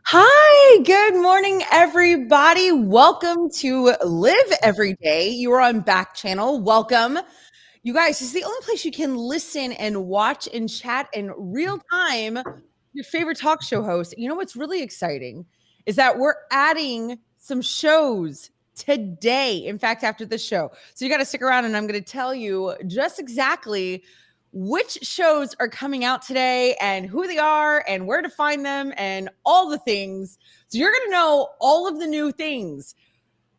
Hi, good morning, everybody. Welcome to Live Every Day. You are on Backchannel. Welcome. You guys, this is the only place you can listen and watch and chat in real time. Your favorite talk show host. You know what's really exciting is that we're adding some shows today. In fact, after the show. So you got to stick around and I'm going to tell you just exactly which shows are coming out today and who they are and where to find them and all the things. So you're going to know all of the new things.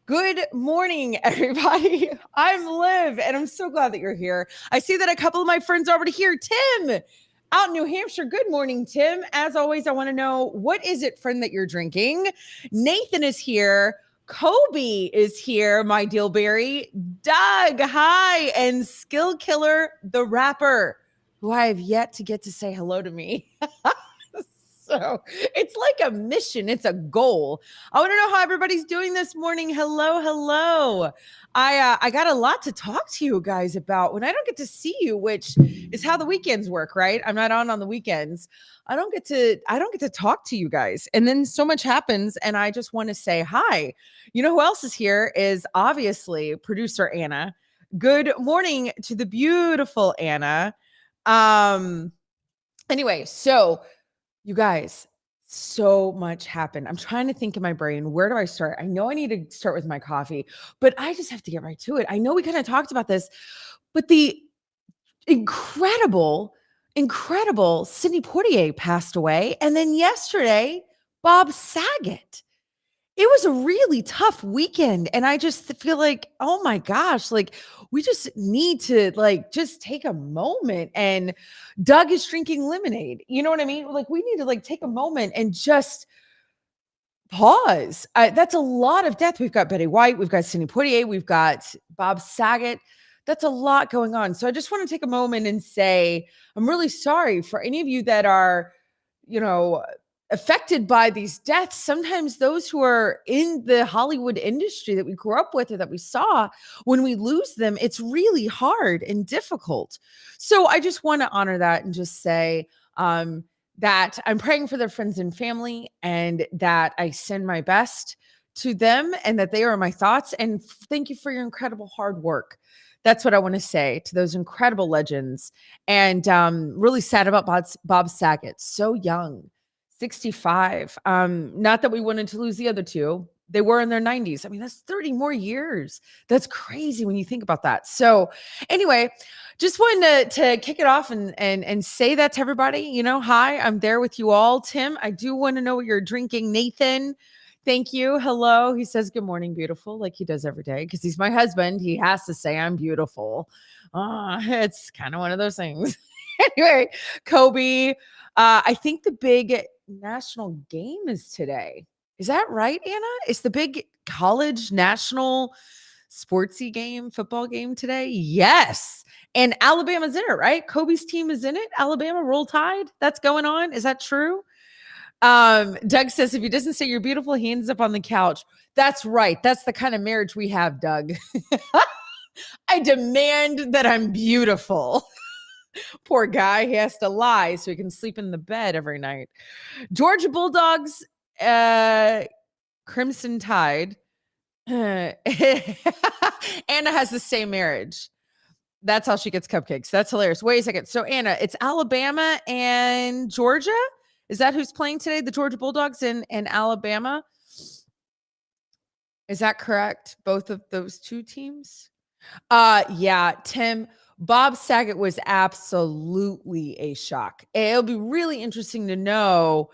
Good morning, everybody. I'm Liv, and I'm so glad that you're here. I see that a couple of my friends are already here. Tim, out in New Hampshire. Good morning, Tim. As always, I want to know, what is it, friend, that you're drinking? Nathan is here. Kobe is here, my Dealberry. Doug, hi. And Skill Killer, the rapper, who I have yet to get to say hello to me. So it's like a mission. It's a goal. I want to know how everybody's doing this morning. Hello, hello. I got a lot to talk to you guys about when I don't get to see you, which is how the weekends work, right? I'm not on the weekends. I don't get to talk to you guys. And then so much happens and I just want to say hi. You know who else is here is obviously producer Anna. Good morning to the beautiful Anna. Anyway, so you guys, so much happened. I'm trying to think in my brain, where do I start? I know I need to start with my coffee, but I just have to get right to it. I know we kind of talked about this, but the incredible Sidney Poitier passed away. And then yesterday, Bob Saget. It was a really tough weekend, and I just feel like, oh my gosh, like, we just need to, like, just take a moment, and Doug is drinking lemonade, you know what I mean? Like, we need to, like, take a moment and just pause. That's a lot of death. We've got Betty White, we've got Sidney Poitier, we've got Bob Saget. That's a lot going on, so I just wanna take a moment and say, I'm really sorry for any of you that are, you know, affected by these deaths. Sometimes those who are in the Hollywood industry that we grew up with or that we saw, when we lose them, it's really hard and difficult. So I just want to honor that and just say that I'm praying for their friends and family and that I send my best to them and that they are my thoughts. And thank you for your incredible hard work. That's what I want to say to those incredible legends. And really sad about Bob Saget, so young, 65. Not that we wanted to lose the other two. They were in their 90s. I mean, that's 30 more years. That's crazy when you think about that. So, anyway, just wanted to kick it off and say that to everybody. You know, hi, I'm there with you all. Tim, I do want to know what you're drinking. Nathan, thank you. Hello. He says, good morning, beautiful, like he does every day because he's my husband. He has to say I'm beautiful. It's kind of one of those things. Anyway, Kobe, I think the big national game is today. Is that right, Anna? It's the big college national sportsy game, football game today? Yes. And Alabama's in it, right? Kobe's team is in it. Alabama Roll Tide. That's going on. Is that true? Doug says if he doesn't say you're beautiful, he ends up on the couch. That's right. That's the kind of marriage we have, Doug. I demand that I'm beautiful. Poor guy. He has to lie so he can sleep in the bed every night. Georgia Bulldogs, Crimson Tide. Anna has the same marriage. That's how she gets cupcakes. That's hilarious. Wait a second. So, Anna, it's Alabama and Georgia? Is that who's playing today? The Georgia Bulldogs and Alabama? Is that correct? Both of those two teams? Yeah, Tim, Bob Saget was absolutely a shock. It'll be really interesting to know.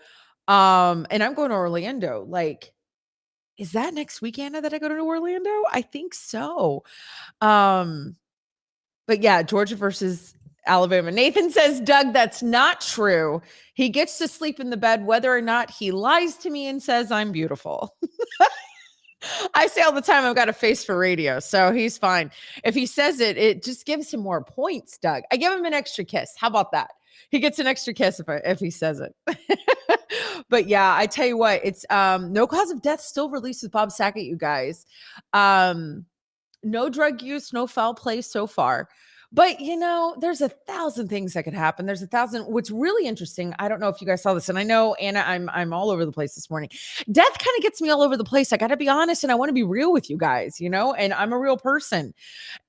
And I'm going to Orlando. Like, is that next week, Anna, that I go to Orlando? I think so. But yeah, Georgia versus Alabama. Nathan says, Doug, that's not true. He gets to sleep in the bed whether or not he lies to me and says I'm beautiful. I say all the time, I've got a face for radio, so he's fine. If he says it, it just gives him more points, Doug. I give him an extra kiss. How about that? He gets an extra kiss if he says it. But yeah, I tell you what, it's no cause of death still released with Bob Saget, you guys. No drug use, no foul play so far. But there's 1,000 things that could happen. There's 1,000. What's really interesting, I don't know if you guys saw this, and I know, Anna, I'm all over the place this morning. Death kind of gets me all over the place. I got to be honest, and I want to be real with you guys, and I'm a real person.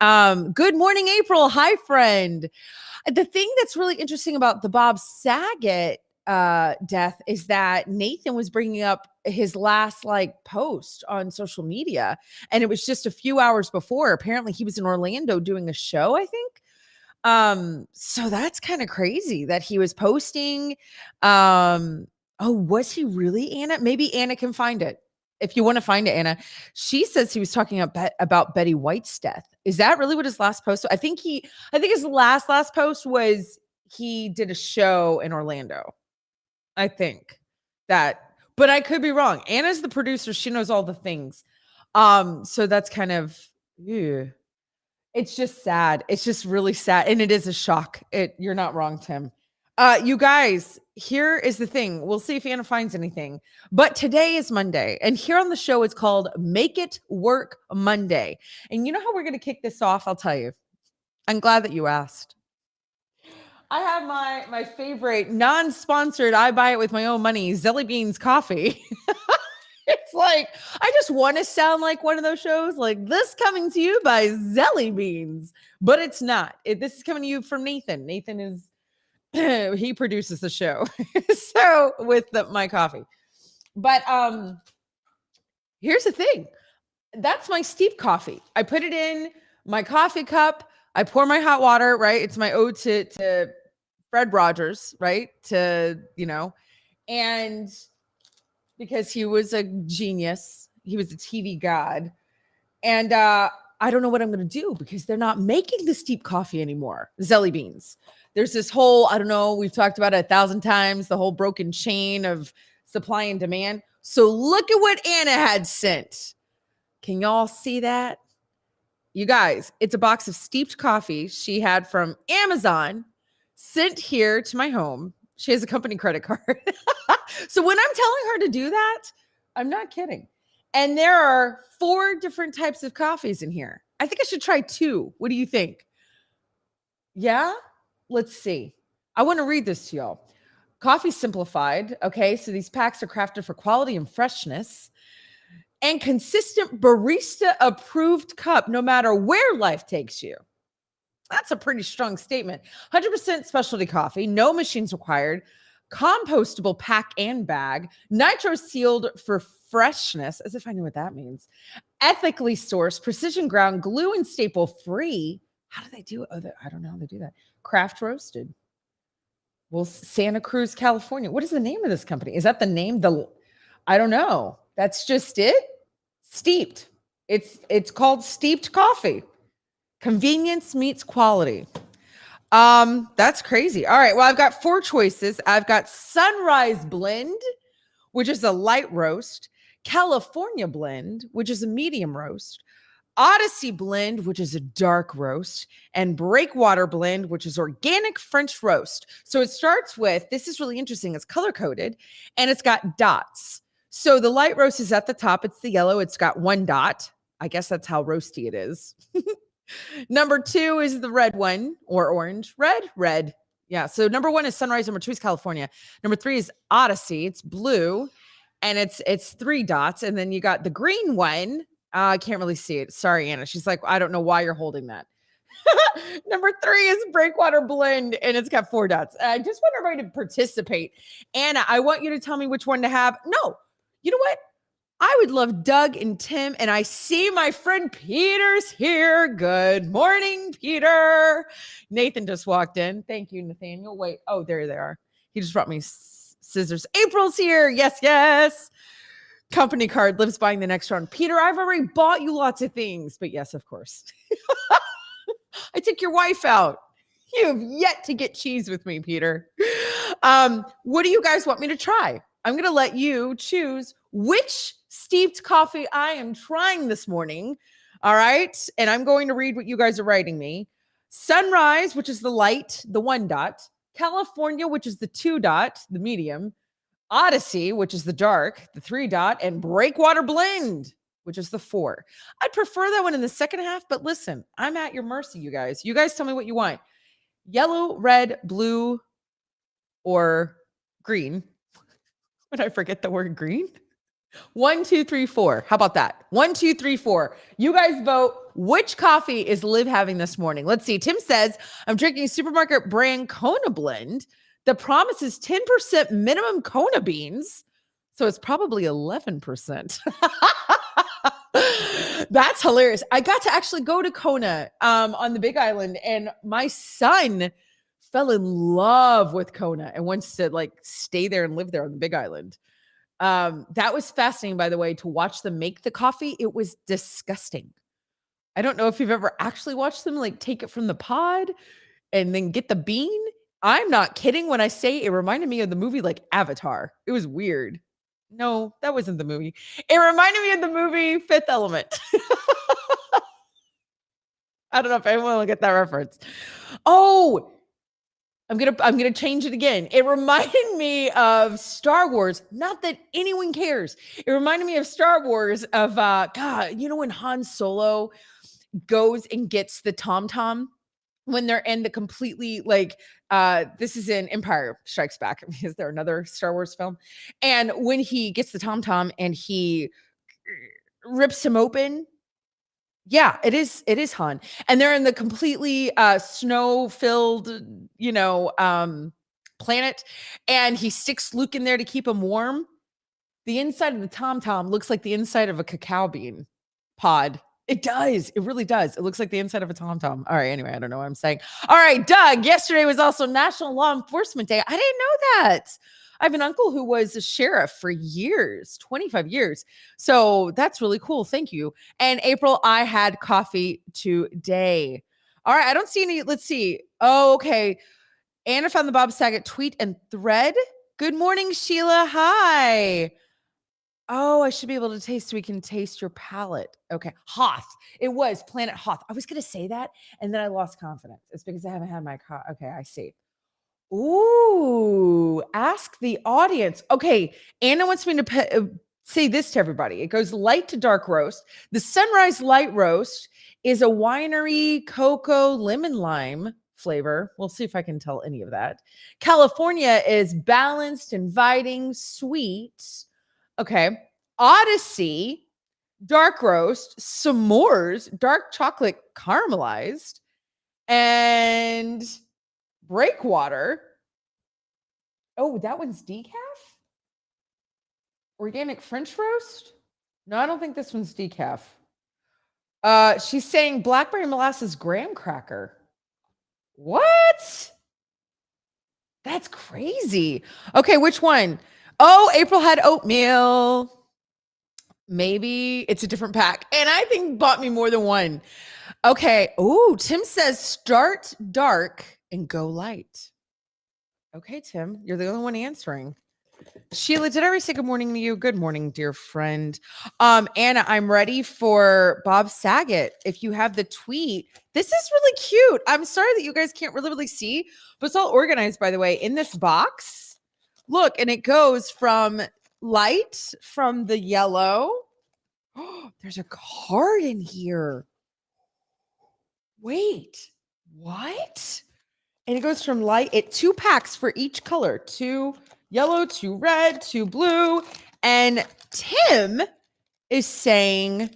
Good morning, April. Hi, friend. The thing that's really interesting about the Bob Saget death is that Nathan was bringing up his last post on social media, and it was just a few hours before. Apparently he was in Orlando doing a show, I think. So that's kind of crazy that he was posting. Oh, was he really, Anna? Maybe Anna can find it. If you want to find it, Anna, she says he was talking about Betty White's death. Is that really what his last post? I think his last post was he did a show in Orlando. I think that, but I could be wrong. Anna's the producer. She knows all the things. So that's kind of, ew. It's just sad. It's just really sad. And it is a shock. You're not wrong, Tim. You guys, here is the thing. We'll see if Anna finds anything. But today is Monday. And here on the show, it's called Make It Work Monday. And you know how we're going to kick this off? I'll tell you. I'm glad that you asked. I have my favorite non-sponsored, I buy it with my own money, Zelly Beans coffee. It's like, I just want to sound like one of those shows, like this coming to you by Zelly Beans, but it's not. This is coming to you from Nathan. Nathan is, he produces the show. So with my coffee. But here's the thing. That's my steep coffee. I put it in my coffee cup. I pour my hot water, right? It's my ode to Fred Rogers, right? And because he was a genius, he was a TV god. And I don't know what I'm going to do because they're not making the steep coffee anymore. Zelly Beans. There's this whole, I don't know, we've talked about it 1,000 times, the whole broken chain of supply and demand. So look at what Anna had sent. Can y'all see that? You guys, it's a box of steeped coffee she had from Amazon sent here to my home. She has a company credit card. So when I'm telling her to do that, I'm not kidding. And there are 4 different types of coffees in here. I think I should try 2. What do you think? Yeah? Let's see. I want to read this to y'all. Coffee simplified. Okay, so these packs are crafted for quality and freshness. And consistent barista approved cup, no matter where life takes you. That's a pretty strong statement. 100% specialty coffee, no machines required, compostable pack and bag, nitro sealed for freshness, as if I knew what that means, ethically sourced, precision ground, glue and staple free. How do they do it? I don't know how they do that. Craft roasted. Well, Santa Cruz, California. What is the name of this company? Is that the name? I don't know. That's just it. Steeped. It's called steeped coffee. Convenience meets quality. That's crazy. All right. Well, I've got 4 choices. I've got Sunrise Blend, which is a light roast, California Blend, which is a medium roast, Odyssey Blend, which is a dark roast, and Breakwater Blend, which is organic French roast. So it starts with, this is really interesting. It's color coded and it's got dots. So the light roast is at the top. It's the yellow. It's got 1 dot. I guess that's how roasty it is. Number 2 is the red one, or orange. Red. Yeah. So number 1 is Sunrise. Number 2 is California. Number 3 is Odyssey. It's blue, and it's 3 dots. And then you got the green one. I can't really see it. Sorry, Anna. She's like, I don't know why you're holding that. Number 3 is Breakwater Blend, and it's got 4 dots. I just want everybody to participate. Anna, I want you to tell me which one to have. No. You know what? I would love Doug and Tim, and I see my friend Peter's here. Good morning, Peter. Nathan just walked in. Thank you, Nathaniel. Wait. Oh, there they are. He just brought me scissors. April's here. Yes. Company card. Liv's buying the next round. Peter, I've already bought you lots of things, but yes, of course. I took your wife out. You have yet to get cheese with me, Peter. What do you guys want me to try? I'm going to let you choose which steeped coffee I am trying this morning. All right. And I'm going to read what you guys are writing me. Sunrise, which is the light, the 1 dot. California, which is the 2 dot, the medium. Odyssey, which is the dark, the 3 dot. And Breakwater Blend, which is the 4. I'd prefer that one in the second half, but listen, I'm at your mercy, you guys. You guys tell me what you want. Yellow, red, blue, or green. Would I forget the word green? 1, 2, 3, 4. How about that? 1, 2, 3, 4. You guys vote. Which coffee is Liv having this morning? Let's see. Tim says, I'm drinking supermarket brand Kona blend. The promise is 10% minimum Kona beans. So it's probably 11%. That's hilarious. I got to actually go to Kona on the Big Island, and my son fell in love with Kona and wants to like stay there and live there on the Big Island. That was fascinating, by the way, to watch them make the coffee. It was disgusting. I don't know if you've ever actually watched them like take it from the pod and then get the bean. I'm not kidding when I say it reminded me of the movie like Avatar. It was weird. No, that wasn't the movie. It reminded me of the movie Fifth Element. I don't know if anyone will get that reference. Oh, I'm gonna change it again. It reminded me of Star Wars. Not that anyone cares. It reminded me of Star Wars of God, you know when Han Solo goes and gets the Tom when they're in the completely like this is in Empire Strikes Back. Is there another Star Wars film? And when he gets the Tom and he rips him open. Yeah, it is Han. And they're in the completely snow-filled, planet, and he sticks Luke in there to keep him warm. The inside of the Tom looks like the inside of a cacao bean pod. It does. It really does. It looks like the inside of a Tom. All right, anyway, I don't know what I'm saying. All right, Doug, yesterday was also National Law Enforcement Day. I didn't know that. I have an uncle who was a sheriff for years, 25 years. So that's really cool. Thank you. And April, I had coffee today. All right, I don't see any. Let's see. Oh, okay. Anna found the Bob Saget tweet and thread. Good morning, Sheila. Hi. Oh, I should be able to taste so we can taste your palate. Okay. Hoth. It was Planet Hoth. I was going to say that, and then I lost confidence. It's because I haven't had my coffee. Okay, I see. Ooh, ask the audience. Okay, Anna wants me to say this to everybody. It goes light to dark roast. The Sunrise Light Roast is a winery cocoa lemon lime flavor. We'll see if I can tell any of that. California is balanced, inviting, sweet. Okay. Odyssey, dark roast, s'mores, dark chocolate caramelized, and breakwater. Oh, that one's decaf? Organic French roast? No, I don't think this one's decaf. She's saying blackberry molasses graham cracker. What? That's crazy. Okay, which one? Oh, April had oatmeal. Maybe it's a different pack. And I think bought me more than one. Okay. Oh, Tim says start dark and go light. Okay, Tim, you're the only one answering. Sheila, did I already say good morning to you? Good morning, dear friend. Anna, I'm ready for Bob Saget. If you have the tweet, this is really cute. I'm sorry that you guys can't really see, but it's all organized, by the way, in this box. Look, and it goes from light, from the yellow. Oh, there's a card in here. Wait, what? And it goes from light, 2 packs for each color, 2 yellow, 2 red, 2 blue. And Tim is saying,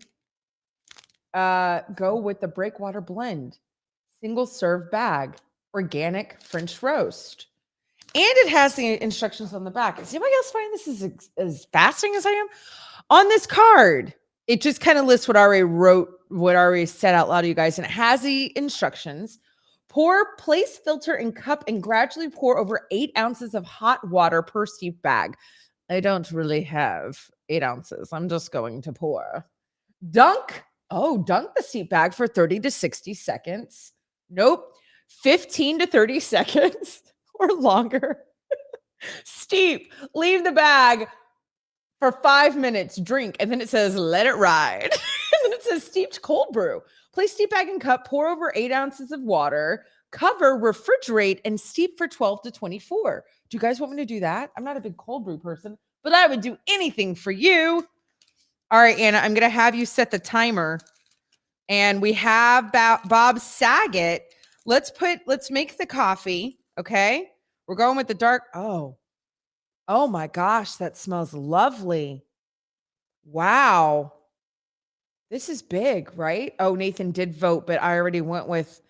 go with the breakwater blend, single serve bag, organic French roast. And it has the instructions on the back. Does anybody else find this as fascinating as I am? On this card, it just kind of lists what I already wrote, what I already said out loud to you guys. And it has the instructions. Pour, place, filter, and cup, and gradually pour over 8 ounces of hot water per steep bag. I don't really have 8 ounces. I'm just going to pour. Dunk the steep bag for 30 to 60 seconds. Nope. 15 to 30 seconds or longer. Steep. Leave the bag for 5 minutes. Drink. And then it says, let it ride. And then it says steeped cold brew. Place steep bag and cup, pour over 8 ounces of water, cover, refrigerate, and steep for 12 to 24. Do you guys want me to do that? I'm not a big cold brew person, but I would do anything for you. All right, Anna, I'm going to have you set the timer. And we have Bob Saget. Let's make the coffee. Okay. We're going with the dark. Oh my gosh. That smells lovely. Wow. This is big, right? Oh, Nathan did vote, but I already went with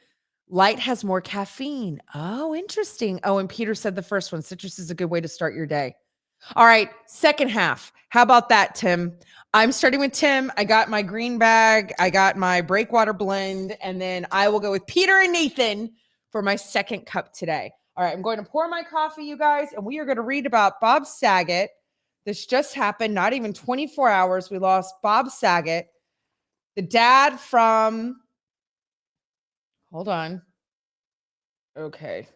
light has more caffeine. Oh, interesting. Oh, and Peter said the first one, citrus is a good way to start your day. All right, second half. How about that, Tim? I'm starting with Tim. I got my green bag. I got my breakwater blend, and then I will go with Peter and Nathan for my second cup today. All right, I'm going to pour my coffee, you guys, and we are going to read about Bob Saget. This just happened, not even 24 hours. We lost Bob Saget, the dad from, hold on. Okay.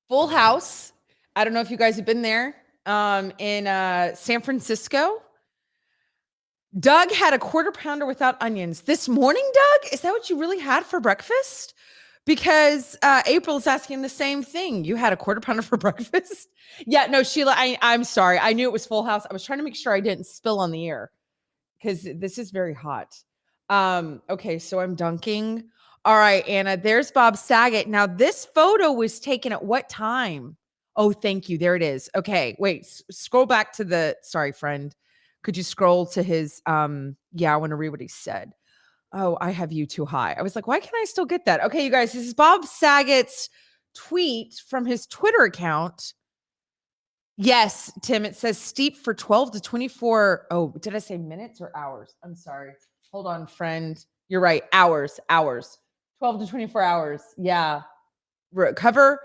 Full House. I don't know if you guys have been there in San Francisco. Doug had a quarter pounder without onions this morning. Doug, is that what you really had for breakfast? Because April's asking the same thing. You had a quarter pounder for breakfast? Yeah, no, Sheila, I'm sorry. I knew it was Full House. I was trying to make sure I didn't spill on the air because this is very hot. Okay, so I'm dunking. All right, Anna, there's Bob Saget. Now, this photo was taken at what time? Oh, thank you. There it is. Okay, wait, scroll back to the, sorry, friend. Could you scroll to his, yeah, I want to read what he said. Oh, I have you too high. I was like, why can't I still get that? Okay, you guys, this is Bob Saget's tweet from his Twitter account. Yes, Tim, it says steep for 12 to 24. Oh, did I say minutes or hours? I'm sorry. Hold on, friend. You're right. Hours. 12 to 24 hours. Yeah. Cover,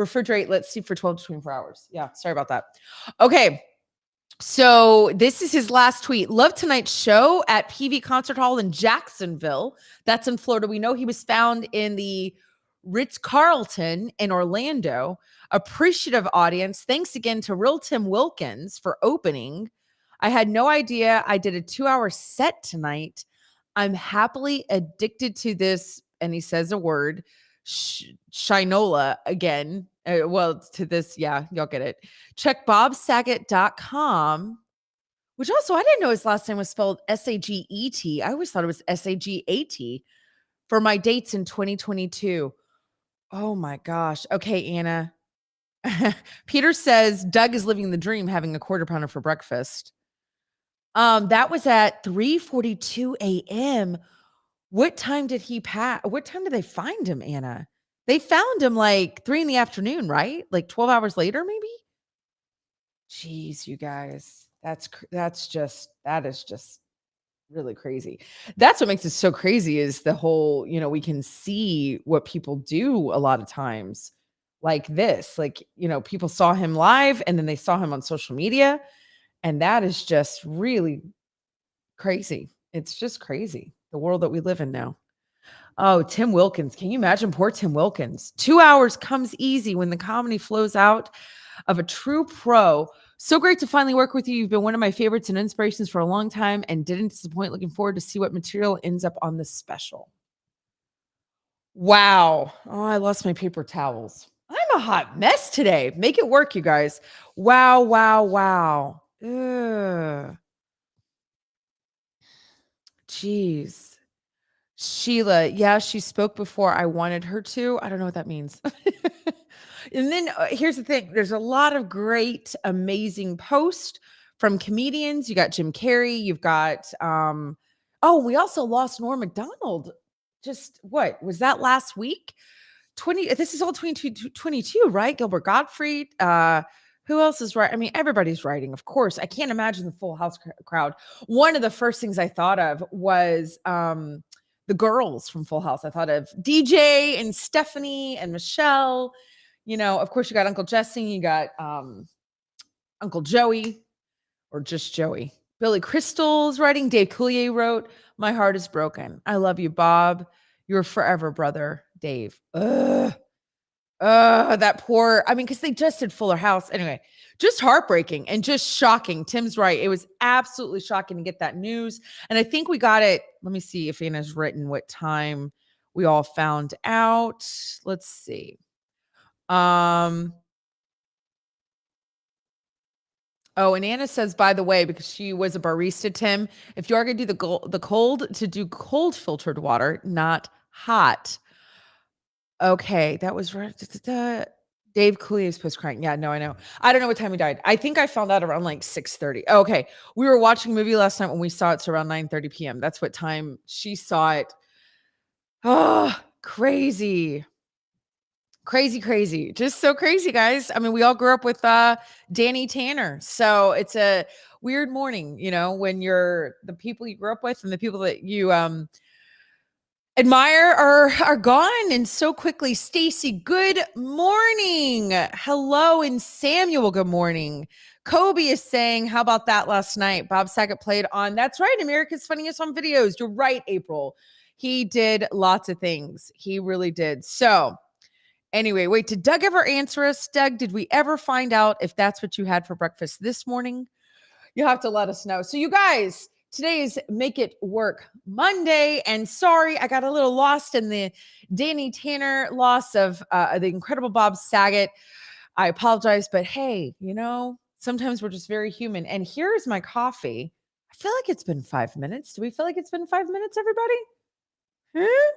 refrigerate, let's steep for 12 to 24 hours. Yeah, sorry about that. Okay. So this is his last tweet. Love tonight's show at PV Concert Hall in Jacksonville. That's in Florida. We know he was found in the Ritz-Carlton in Orlando. Appreciative audience. Thanks again to Real Tim Wilkins for opening. I had no idea I did a 2-hour set tonight. I'm happily addicted to this. And he says a word, Shinola again. Well, to this, yeah, y'all get it. Check bobsaget.com, which also I didn't know his last name was spelled Saget. I always thought it was Sagat for my dates in 2022. Oh my gosh. Okay, Anna. Peter says Doug is living the dream having a quarter pounder for breakfast. That was at 3:42 a.m. What time did he pass? What time did they find him, Anna? They found him like 3 in the afternoon, right? Like 12 hours later, maybe? Jeez, you guys. That is just really crazy. That's what makes it so crazy is the whole, we can see what people do a lot of times like this. Like, people saw him live and then they saw him on social media. And that is just really crazy. It's just crazy. The world that we live in now. Oh, Tim Wilkins. Can you imagine poor Tim Wilkins? 2 hours comes easy when the comedy flows out of a true pro. So great to finally work with you. You've been one of my favorites and inspirations for a long time and didn't disappoint. Looking forward to see what material ends up on the special. Wow. Oh, I lost my paper towels. I'm a hot mess today. Make it work, you guys. Wow, wow, wow. Ugh. Jeez. Sheila, yeah, she spoke before I wanted her to. I don't know what that means. And then here's the thing. There's a lot of great, amazing posts from comedians. You got Jim Carrey. You've got, we also lost Norm Macdonald. Just what was that last week? This is all 2022, right? Gilbert Gottfried. Who else is right? I mean, everybody's writing, of course. I can't imagine the Full House crowd. One of the first things I thought of was the girls from Full House. I thought of DJ and Stephanie and Michelle. Of course, you got Uncle Jesse, you got Uncle Joey, or just Joey. Billy Crystal's writing. Dave Coulier wrote, "My heart is broken. I love you, Bob. You're forever, brother, Dave." Ugh. That poor, because they just did Fuller House. Anyway, just heartbreaking and just shocking. Tim's right. It was absolutely shocking to get that news. And I think we got it. Let me see if Anna's written what time we all found out. Let's see. Oh, and Anna says, by the way, because she was a barista, Tim, if you are going to do do cold filtered water, not hot. Okay, that was right. Dave Coulier post crying. Yeah, no, I know. I don't know what time he died. I think I found out around like 6:30. Okay, we were watching a movie last night when we saw it, so around 9:30 p.m. That's what time she saw it. Oh, crazy. Crazy, crazy. Just so crazy, guys. I mean, we all grew up with Danny Tanner. So it's a weird morning, when you're the people you grew up with and the people that you admire are gone and so quickly. Stacy, good morning. Hello, and Samuel, good morning. Kobe is saying, how about that last night? Bob Saget played on, that's right, America's Funniest Home Videos. You're right, April. He did lots of things. He really did. So anyway, wait, did Doug ever answer us? Doug, did we ever find out if that's what you had for breakfast this morning? You'll have to let us know. So you guys, today is Make It Work Monday. And sorry, I got a little lost in the Danny Tanner loss of the incredible Bob Saget. I apologize, but hey, sometimes we're just very human. And here's my coffee. I feel like it's been 5 minutes. Do we feel like it's been 5 minutes, everybody? Huh?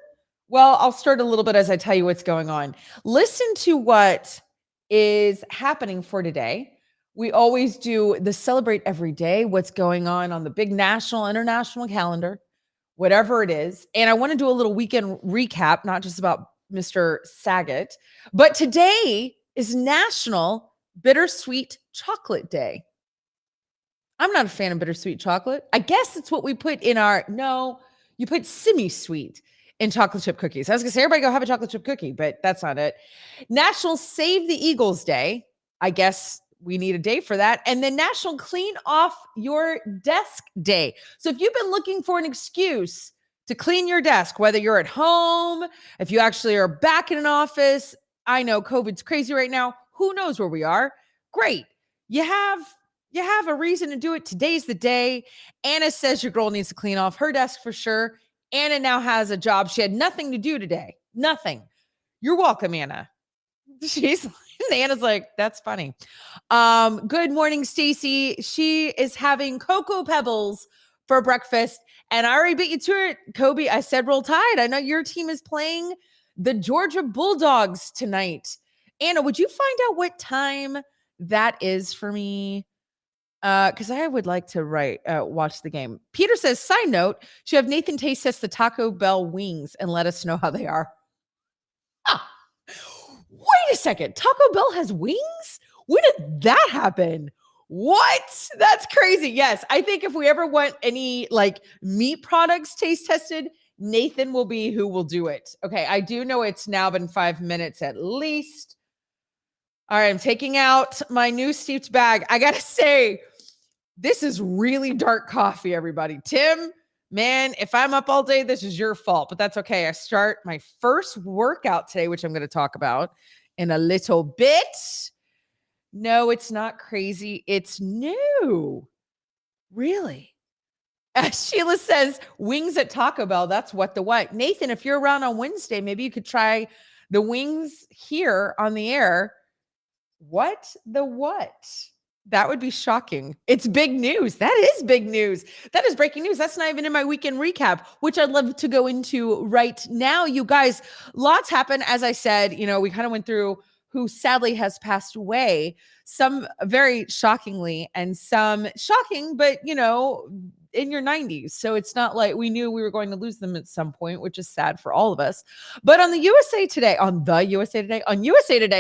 Well, I'll start a little bit as I tell you what's going on. Listen to what is happening for today. We always do the celebrate every day, what's going on the big national, international calendar, whatever it is. And I want to do a little weekend recap, not just about Mr. Saget, but today is National Bittersweet Chocolate Day. I'm not a fan of bittersweet chocolate. I guess it's what we put in you put semi-sweet in chocolate chip cookies. I was gonna say, everybody go have a chocolate chip cookie, but that's not it. National Save the Eagles Day. I guess we need a day for that. And then National Clean Off Your Desk Day. So if you've been looking for an excuse to clean your desk, whether you're at home, if you actually are back in an office, I know COVID's crazy right now. Who knows where we are? Great. You have a reason to do it. Today's the day. Anna says your girl needs to clean off her desk for sure. Anna now has a job. She had nothing to do today. Nothing. You're welcome, Anna. Anna's like, that's funny. Good morning, Stacy. She is having Cocoa Pebbles for breakfast. And I already beat you to it, Kobe. I said roll tide. I know your team is playing the Georgia Bulldogs tonight. Anna, would you find out what time that is for me? Because I would like to watch the game. Peter says, side note, should have Nathan taste test the Taco Bell wings and let us know how they are. Wait a second. Taco Bell has wings? When did that happen? What? That's crazy. Yes. I think if we ever want any meat products taste tested, Nathan will be who will do it. Okay. I do know it's now been 5 minutes at least. All right. I'm taking out my new steeped bag. I got to say, this is really dark coffee, everybody. Tim, man, if I'm up all day, this is your fault, but that's okay. I start my first workout today, which I'm going to talk about in a little bit. No, it's not crazy. It's new. Really? As Sheila says, wings at Taco Bell. That's what the what. Nathan, if you're around on Wednesday, maybe you could try the wings here on the air. What the what? That would be shocking. It's big news. That is big news. That is breaking news. That's not even in my weekend recap, which I'd love to go into right now. You guys, lots happened. As I said, we kind of went through who sadly has passed away, some very shockingly and some shocking, but in your 90s. So it's not like we knew we were going to lose them at some point, which is sad for all of us. But on USA Today,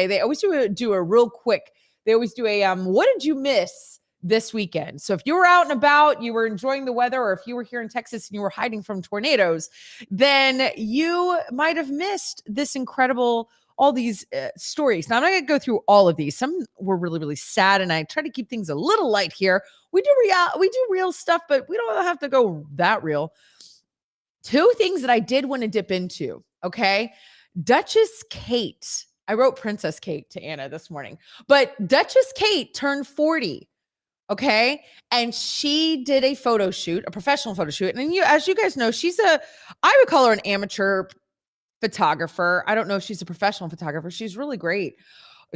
they always do a real quick. They always do a what did you miss this weekend? So if you were out and about, you were enjoying the weather, or if you were here in Texas and you were hiding from tornadoes, then you might have missed this incredible, all these stories. Now, I'm not going to go through all of these. Some were really, really sad, and I try to keep things a little light here. We do real stuff, but we don't have to go that real. Two things that I did want to dip into, okay? Duchess Kate. I wrote Princess Kate to Anna this morning, but Duchess Kate turned 40. Okay. And she did a photo shoot, a professional photo shoot. And as you guys know, I would call her an amateur photographer. I don't know if she's a professional photographer. She's really great.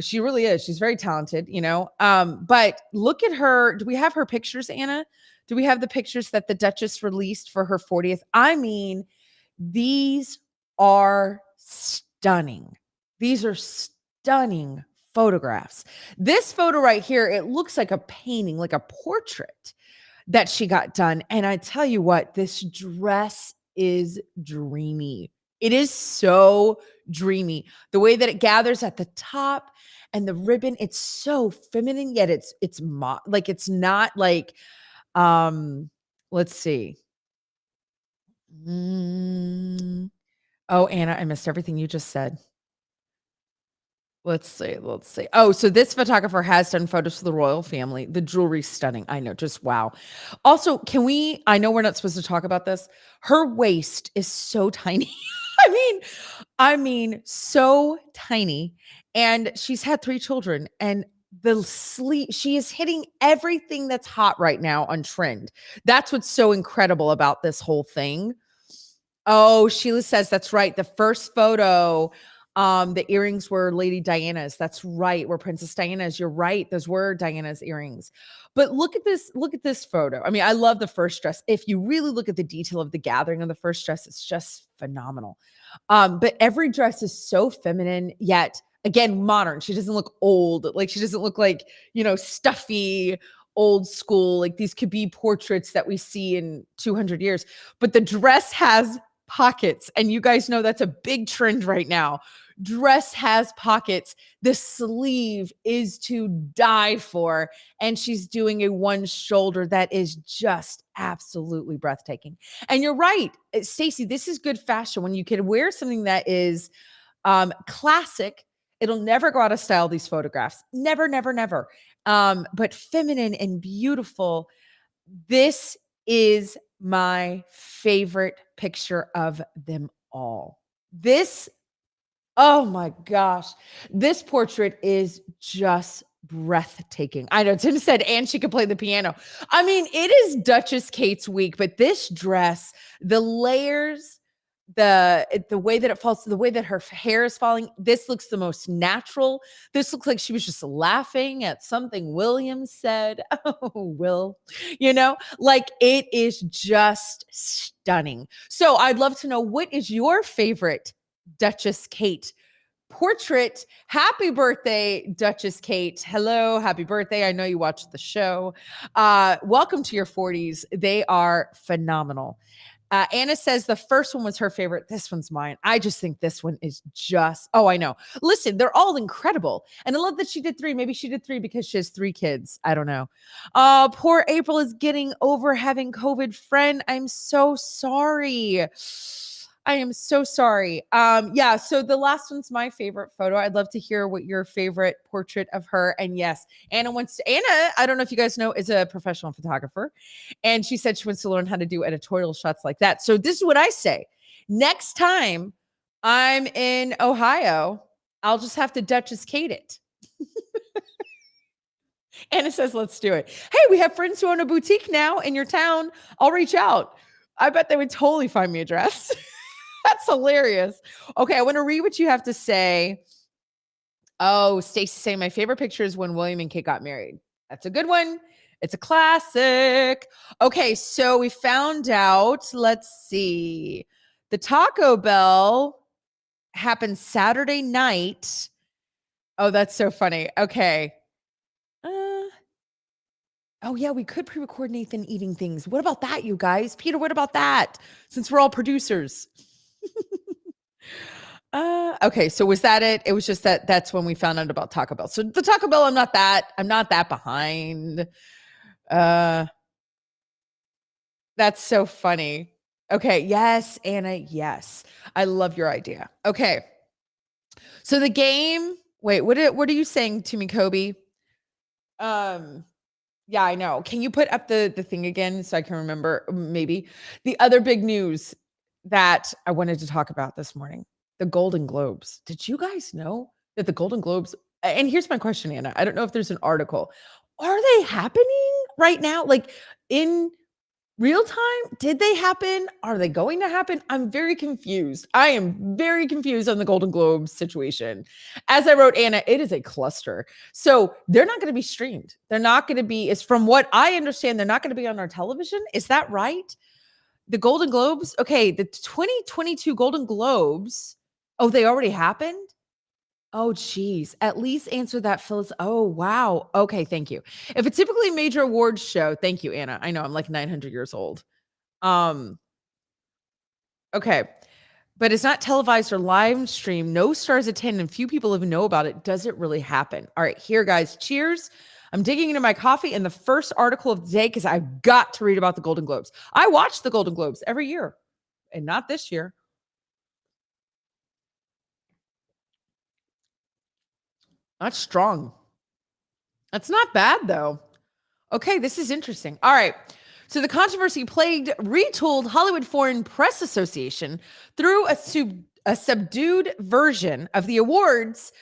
She really is. She's very talented, you know. But look at her. Do we have her pictures, Anna? Do we have the pictures that the Duchess released for her 40th? I mean, these are stunning. These are stunning photographs. This photo right here, it looks like a painting, like a portrait that she got done. And I tell you what, this dress is dreamy. It is so dreamy. The way that it gathers at the top and the ribbon, it's so feminine, yet like it's not like let's see. Oh, Anna, I missed everything you just said. Let's see, let's see. Oh, so this photographer has done photos for the royal family. The jewelry's stunning. I know, just wow. Also, I know we're not supposed to talk about this. Her waist is so tiny. I mean, so tiny. And she's had 3 children and she is hitting everything that's hot right now on trend. That's what's so incredible about this whole thing. Oh, Sheila says that's right. The first photo, the earrings were Lady Diana's. That's right. Were Princess Diana's. You're right. Those were Diana's earrings. But look at this photo. I mean, I love the first dress. If you really look at the detail of the gathering of the first dress, it's just phenomenal. But every dress is so feminine, yet again, modern. She doesn't look old. Like she doesn't look like, stuffy, old school. Like these could be portraits that we see in 200 years. But the dress has pockets. And you guys know that's a big trend right now. Dress has pockets. The sleeve is to die for. And she's doing a one shoulder that is just absolutely breathtaking. And you're right, Stacey, this is good fashion when you can wear something that is classic. It'll never go out of style, these photographs. Never, never, never. But feminine and beautiful. This is my favorite picture of them all. Oh my gosh. This portrait is just breathtaking. I know Tim said, and she could play the piano. I mean, it is Duchess Kate's week, but this dress, the layers, the way that it falls, the way that her hair is falling, this looks the most natural. This looks like she was just laughing at something William said. Oh, Will, like it is just stunning. So I'd love to know, what is your favorite Duchess Kate portrait? Happy birthday, Duchess Kate. Hello, happy birthday. I know you watched the show. Welcome to your 40s. They are phenomenal. Anna says the first one was her favorite. This one's mine. I just think this one is I know. Listen, they're all incredible. And I love that she did 3. Maybe she did 3 because she has 3 kids. I don't know. Poor April is getting over having COVID. Friend, I'm so sorry. I am so sorry. Yeah, so the last one's my favorite photo. I'd love to hear what your favorite portrait of her. And yes, Anna, I don't know if you guys know, is a professional photographer. And she said she wants to learn how to do editorial shots like that. So this is what I say. Next time I'm in Ohio, I'll just have to Duchess Kate it. Anna says, let's do it. Hey, we have friends who own a boutique now in your town. I'll reach out. I bet they would totally find me a dress. That's hilarious. Okay, I want to read what you have to say. Oh, Stacey saying my favorite picture is when William and Kate got married. That's a good one. It's a classic. Okay, so we found out, let's see. The Taco Bell happened Saturday night. Oh, that's so funny. Okay. Oh yeah, we could pre-record Nathan eating things. What about that, you guys? Peter, what about that? Since we're all producers. Okay, so was that it? It was just that's when we found out about Taco Bell. So the Taco Bell, I'm not that behind. That's so funny. Okay, yes, Anna, yes. I love your idea. Okay. So the game, wait, what are you saying to me, Kobe? Yeah, I know. Can you put up the thing again so I can remember? Maybe the other big news that I wanted to talk about this morning, the Golden Globes. Did you guys know that the Golden Globes, and here's my question, Anna. I don't know if there's an article. Are they happening right now? Like in Real time? Did they happen? Are they going to happen? I'm very confused. I am very confused on the Golden Globes situation. As I wrote, Anna, it is a cluster. So they're not going to be streamed. They're not going to be, is from what I understand, they're not going to be on our television. Is that right? The Golden Globes? Okay, the 2022 Golden Globes. Oh, they already happened? Oh, geez. At least answer that, Phyllis. Oh, wow. Okay, thank you. If a typically major awards show, thank you, Anna. I know I'm like 900 years old. Um, okay. But it's not televised or live streamed. No stars attend, and few people even know about it. Does it really happen? All right, here, guys. Cheers. I'm digging into my coffee and the first article of the day because I've got to read about the Golden Globes. I watch the Golden Globes every year, and not this year. That's strong. That's not bad, though. Okay, this is interesting. All right. So the controversy plagued retooled Hollywood Foreign Press Association through a subdued version of the awards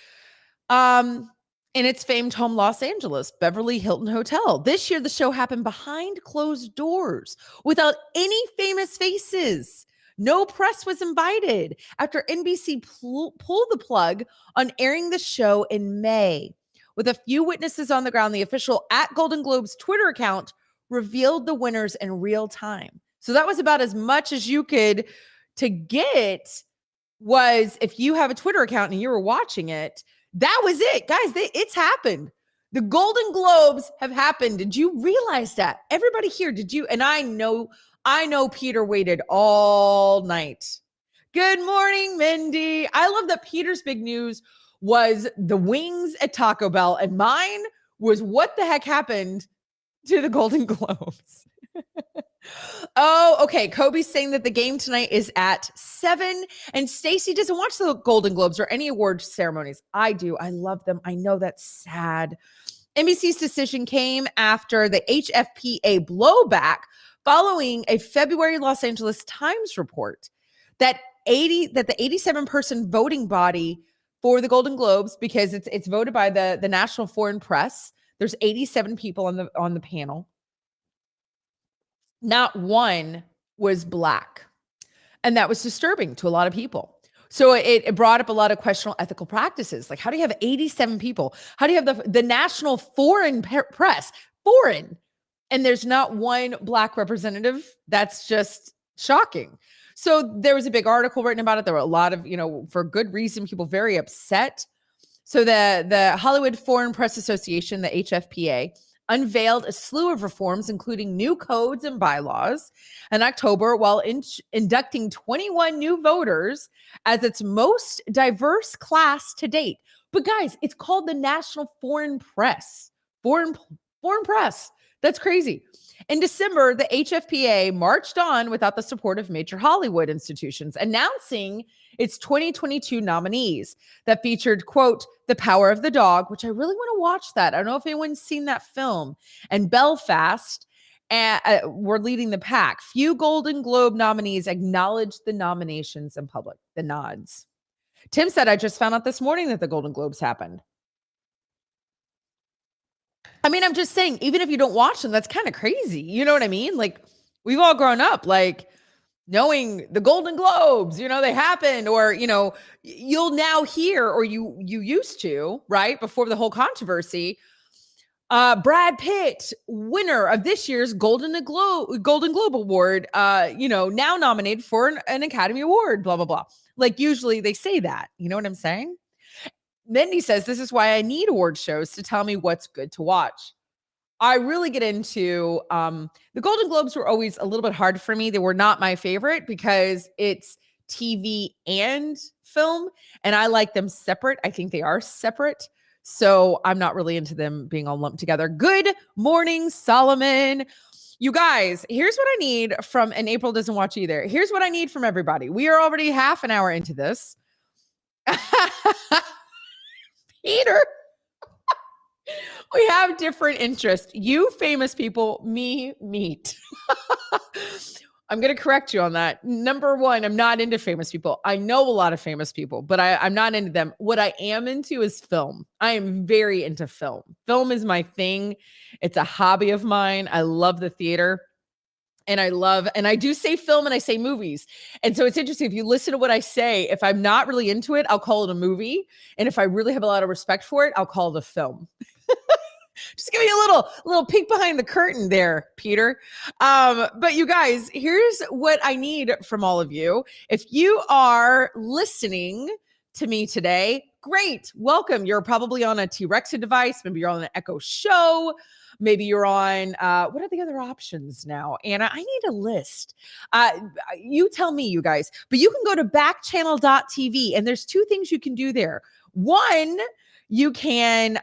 in its famed home, Los Angeles, Beverly Hilton Hotel. This year, the show happened behind closed doors without any famous faces. No press was invited after NBC pulled the plug on airing the show in May. With a few witnesses on the ground, the official at Golden Globes Twitter account revealed the winners in real time. So that was about as much as you could to get was if you have a Twitter account and you were watching it, that was it. Guys, it's happened. The Golden Globes have happened. Did you realize that? Everybody here, did you? And I know Peter waited all night. Good morning, Mindy. I love that Peter's big news was the wings at Taco Bell, and mine was what the heck happened to the Golden Globes. Oh, okay. Kobe's saying that the game tonight is at 7, and Stacy doesn't watch the Golden Globes or any award ceremonies. I do. I love them. I know that's sad. NBC's decision came after the HFPA blowback following a February Los Angeles Times report that the 87-person voting body for the Golden Globes, because it's voted by the National Foreign Press. There's 87 people on the panel. Not one was Black. And that was disturbing to a lot of people. So it brought up a lot of questionable ethical practices. Like, how do you have 87 people? How do you have the National Foreign Press, foreign, and there's not one Black representative? That's just shocking. So there was a big article written about it. There were a lot of, for good reason, people very upset. So the Hollywood Foreign Press Association, the HFPA, unveiled a slew of reforms, including new codes and bylaws in October, while inducting 21 new voters as its most diverse class to date. But guys, it's called the National Foreign Press. Foreign Press. That's crazy. In December, the HFPA marched on without the support of major Hollywood institutions, announcing its 2022 nominees that featured, quote, The Power of the Dog, which I really want to watch that. I don't know if anyone's seen that film, and Belfast were leading the pack. Few Golden Globe nominees acknowledged the nominations in public, the nods. Tim said, I just found out this morning that the Golden Globes happened. I mean, I'm just saying, even if you don't watch them, that's kind of crazy. You know what I mean? Like, we've all grown up, like, knowing the Golden Globes, they happened, or, you'll now hear, or you used to, right, before the whole controversy, Brad Pitt, winner of this year's Golden Globe Award, now nominated for an Academy Award, blah, blah, blah. Like, usually they say that, you know what I'm saying? Mindy says, this is why I need award shows to tell me what's good to watch. I really get into the Golden Globes were always a little bit hard for me. They were not my favorite because it's TV and film, and I like them separate. I think they are separate. So I'm not really into them being all lumped together. Good morning, Solomon. You guys, here's what I need from, and April doesn't watch either. Here's what I need from everybody. We are already half an hour into this. Peter. We have different interests. You famous people, me meat. I'm going to correct you on that. Number one, I'm not into famous people. I know a lot of famous people, but I'm not into them. What I am into is film. I am very into film. Film is my thing. It's a hobby of mine. I love the theater. And I do say film and I say movies. And so it's interesting. If you listen to what I say, if I'm not really into it, I'll call it a movie. And if I really have a lot of respect for it, I'll call it a film. Just give me a little peek behind the curtain there, Peter. But you guys, here's what I need from all of you. If you are listening to me today, great. Welcome. You're probably on a T-Rexa device. Maybe you're on an Echo Show. Maybe you're on, what are the other options now? Anna, I need a list. You tell me, you guys. But you can go to backchannel.tv, and there's two things you can do there. One, you can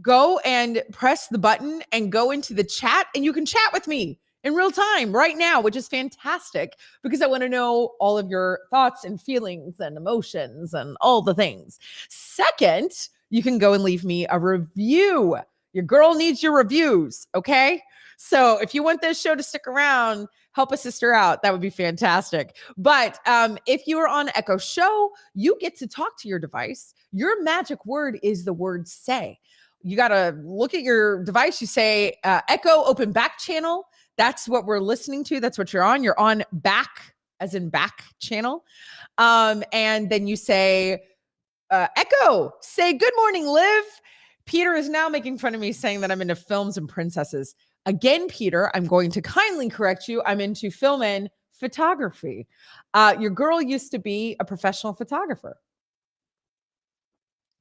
go and press the button and go into the chat, and you can chat with me in real time right now, which is fantastic because I want to know all of your thoughts and feelings and emotions and all the things. Second, you can go and leave me a review. Your girl needs your reviews, okay? So if you want this show to stick around, help a sister out. That would be fantastic. But if you are on Echo Show, you get to talk to your device. Your magic word is the word say. You got to look at your device. You say, Echo, open Backchannel. That's what we're listening to. That's what you're on. You're on back, as in back channel. And then you say, Echo, say, good morning, Liv. Peter is now making fun of me saying that I'm into films and princesses. Again, Peter, I'm going to kindly correct you. I'm into film and photography. Your girl used to be a professional photographer.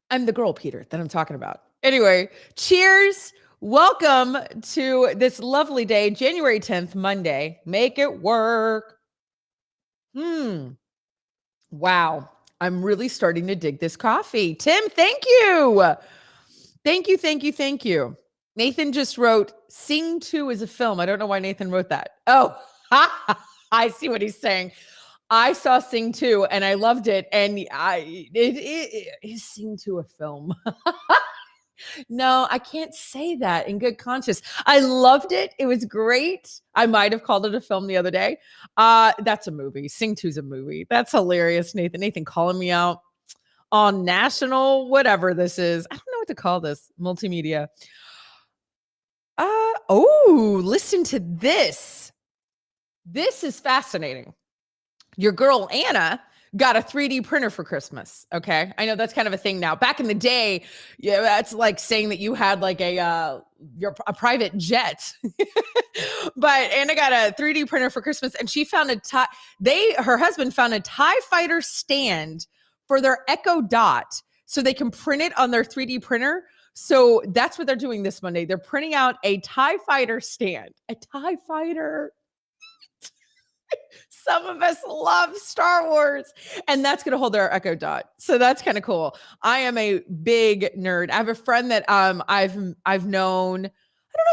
I'm the girl, Peter, that I'm talking about. Anyway, cheers. Welcome to this lovely day, January 10th, Monday. Make it work. Wow. I'm really starting to dig this coffee. Tim, thank you. Thank you, thank you, thank you. Nathan just wrote, Sing 2 is a film. I don't know why Nathan wrote that. Oh, I see what he's saying. I saw Sing 2 and I loved it. And it is Sing 2 a film? No, I can't say that in good conscience. I loved it. It was great. I might have called it a film the other day. That's a movie. Sing 2 is a movie. That's hilarious, Nathan. Nathan calling me out on national, whatever this is. I don't know what to call this. Multimedia. Listen to this. This is fascinating. Your girl, Anna, got a 3D printer for Christmas. Okay. I know that's kind of a thing now. Back in the day, yeah, that's like saying that you had like a private jet. But Anna got a 3D printer for Christmas, and she found her husband found a TIE Fighter stand for their Echo Dot so they can print it on their 3D printer. So that's what they're doing this Monday. They're printing out a TIE Fighter stand, a TIE Fighter. Some of us love Star Wars, and that's going to hold our Echo Dot. So that's kind of cool. I am a big nerd. I have a friend that I've known. I don't know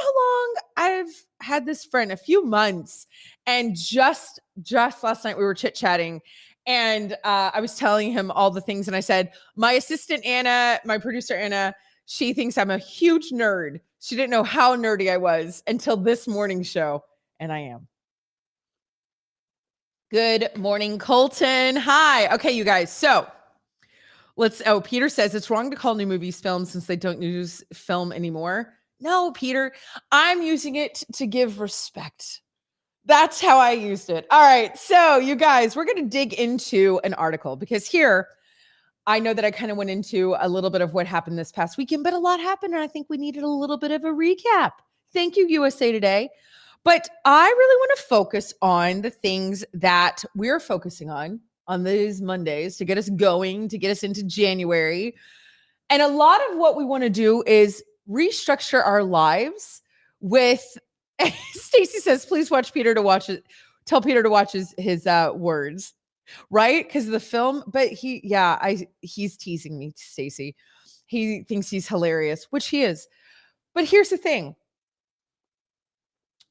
how long. I've had this friend a few months, and just last night we were chit-chatting, and I was telling him all the things, and I said, my assistant Anna, my producer Anna, she thinks I'm a huge nerd. She didn't know how nerdy I was until this morning's show, and I am. Good morning, Colton. Hi. Okay, you guys. So Peter says it's wrong to call new movies films since they don't use film anymore. No, Peter, I'm using it to give respect. That's how I used it. All right. So you guys, we're going to dig into an article because here, I know that I kind of went into a little bit of what happened this past weekend, but a lot happened. And I think we needed a little bit of a recap. Thank you, USA Today. But I really want to focus on the things that we're focusing on these Mondays to get us going, to get us into January. And a lot of what we want to do is restructure our lives with, Stacy says, please watch Peter to watch it. Tell Peter to watch his words, right? Because of the film. But he's teasing me, Stacy. He thinks he's hilarious, which he is. But here's the thing.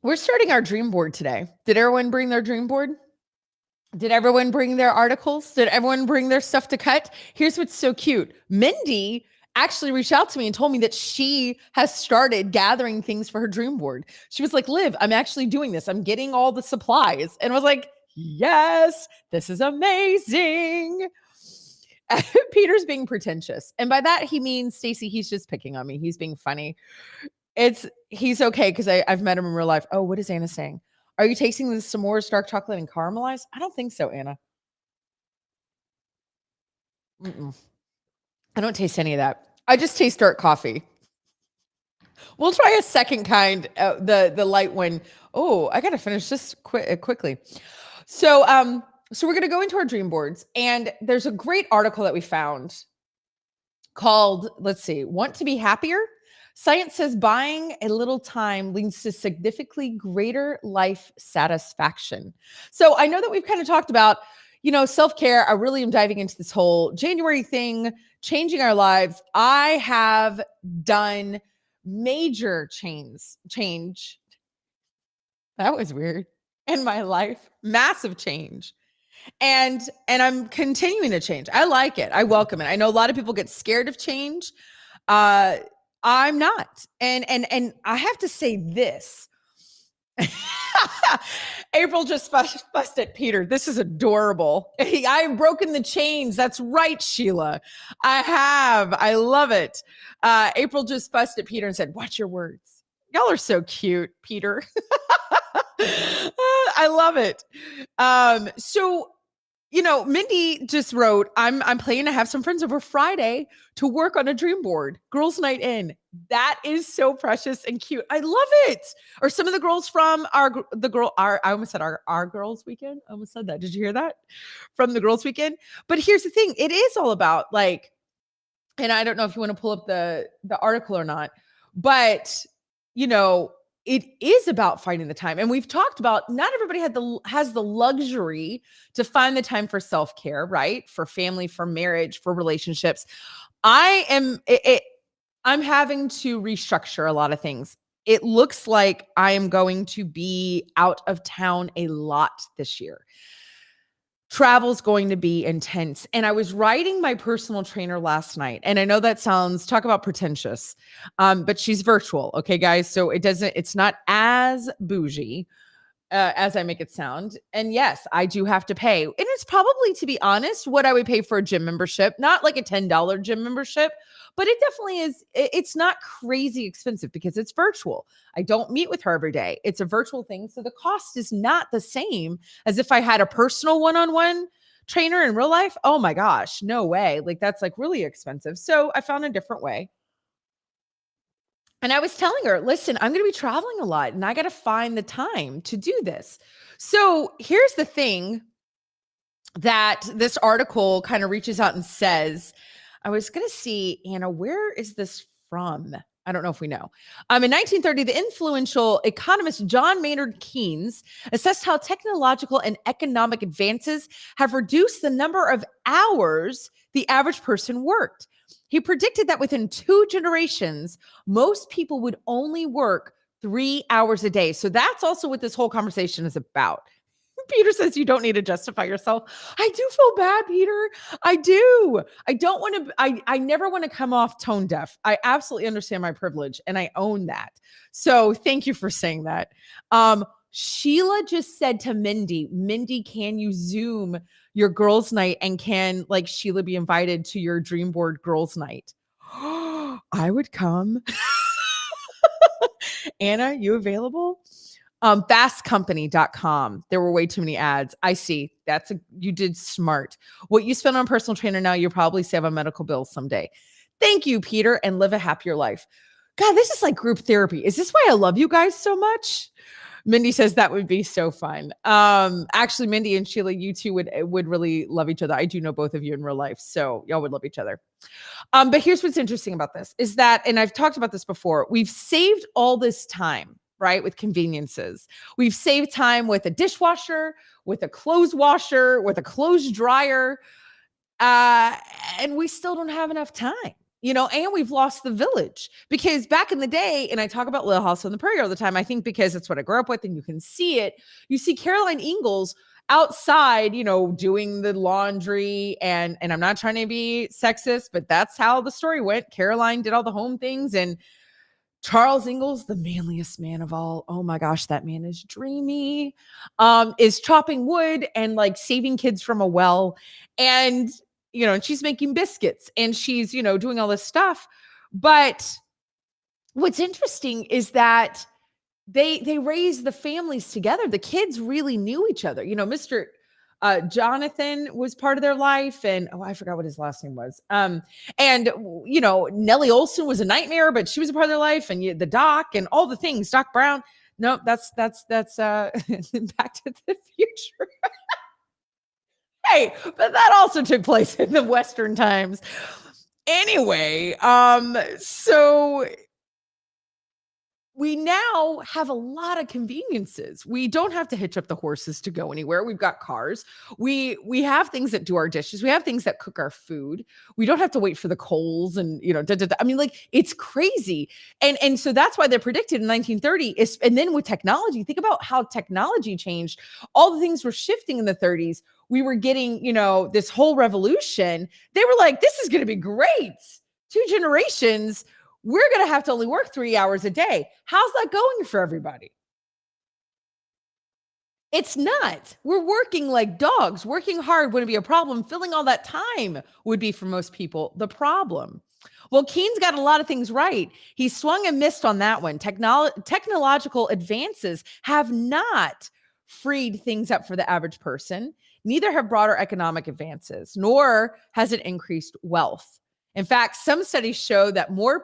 We're starting our dream board today. Did everyone bring their dream board? Did everyone bring their articles? Did everyone bring their stuff to cut? Here's what's so cute. Mindy actually reached out to me and told me that she has started gathering things for her dream board. She was like, Liv, I'm actually doing this. I'm getting all the supplies. And I was like, yes, this is amazing. Peter's being pretentious. And by that, he means, Stacy, he's just picking on me. He's being funny. He's okay because I've met him in real life. Oh, what is Anna saying? Are you tasting the s'mores dark chocolate and caramelized? I don't think so, Anna. Mm-mm. I don't taste any of that. I just taste dark coffee. We'll try a second kind, the light one. Oh, I gotta finish this quickly. So we're gonna go into our dream boards, and there's a great article that we found called, let's see, Want to be happier? Science says buying a little time leads to significantly greater life satisfaction. So I know that we've kind of talked about, self-care. I really am diving into this whole January thing, changing our lives. I have done major change. That was weird. In my life, massive change. And I'm continuing to change. I like it. I welcome it. I know a lot of people get scared of change. Uh, I'm not. And I have to say this. April just fussed at Peter. This is adorable. I've broken the chains. That's right, Sheila. I have. I love it. April just fussed at Peter and said, "Watch your words." Y'all are so cute, Peter. I love it. So Mindy just wrote, I'm planning to have some friends over Friday to work on a dream board. Girls' night in. That is so precious and cute. I love it. Or some of the girls from I almost said our girls weekend. I almost said that. Did you hear that? From the girls weekend. But here's the thing. It is all about and I don't know if you want to pull up the article or not, but it is about finding the time. And we've talked about not everybody has the luxury to find the time for self-care, right? For family, for marriage, for relationships. I'm having to restructure a lot of things. It looks like I am going to be out of town a lot this year. Travel's going to be intense. And I was riding my personal trainer last night. And I know that talk about pretentious, but she's virtual. Okay, guys. So it's not as bougie as I make it sound. And yes, I do have to pay. And it's probably, to be honest, what I would pay for a gym membership, not like a $10 gym membership, but it definitely is. It's not crazy expensive because it's virtual. I don't meet with her every day. It's a virtual thing. So the cost is not the same as if I had a personal one-on-one trainer in real life. Oh my gosh, no way. Like that's like really expensive. So I found a different way. And I was telling her, listen, I'm going to be traveling a lot and I got to find the time to do this. So here's the thing that this article kind of reaches out and says. I was going to see, Anna, where is this from? I don't know if we know. In 1930, the influential economist John Maynard Keynes assessed how technological and economic advances have reduced the number of hours the average person worked. He predicted that within 2 generations, most people would only work 3 hours a day. So that's also what this whole conversation is about. Peter says you don't need to justify yourself. I do feel bad, Peter. I do. I don't want to, I never want to come off tone deaf. I absolutely understand my privilege and I own that. So thank you for saying that. Sheila just said to Mindy, can you Zoom your girls' night and can Sheila be invited to your dream board girls' night? I would come. Anna, you available? Fastcompany.com. There were way too many ads. I see. You did smart. What you spend on personal trainer now, you'll probably save on medical bills someday. Thank you, Peter, and live a happier life. God, this is like group therapy. Is this why I love you guys so much? Mindy says that would be so fun. Actually, Mindy and Sheila, you two would really love each other. I do know both of you in real life, so y'all would love each other. But here's what's interesting about this is that, and I've talked about this before, we've saved all this time, right? With conveniences. We've saved time with a dishwasher, with a clothes washer, with a clothes dryer. And we still don't have enough time, and we've lost the village because back in the day, and I talk about Little House on the Prairie all the time, I think because it's what I grew up with and you can see it. You see Caroline Ingalls outside, doing the laundry and I'm not trying to be sexist, but that's how the story went. Caroline did all the home things and Charles Ingalls, the manliest man of all. Oh my gosh, that man is dreamy. Is chopping wood and saving kids from a well. And, and she's making biscuits and she's, doing all this stuff. But what's interesting is that they raised the families together. The kids really knew each other. Mr. Jonathan was part of their life, and I forgot what his last name was. And Nellie Olson was a nightmare, but she was a part of their life, and the Doc and all the things. Doc Brown. No, that's Back to the Future. Hey, but that also took place in the Western times. Anyway, so we now have a lot of conveniences. We don't have to hitch up the horses to go anywhere. We've got cars. We have things that do our dishes. We have things that cook our food. We don't have to wait for the coals and I mean, like, it's crazy. And so that's why they're predicted in 1930 is, and then with technology, think about how technology changed. All the things were shifting in the 30s. We were getting, this whole revolution. They were like, this is going to be great. 2 generations, we're going to have to only work 3 hours a day. How's that going for everybody? It's not. We're working like dogs. Working hard wouldn't be a problem. Filling all that time would be, for most people, the problem. Well, Keynes got a lot of things right. He swung and missed on that one. Technological advances have not freed things up for the average person. Neither have broader economic advances, nor has it increased wealth. In fact, some studies show that the more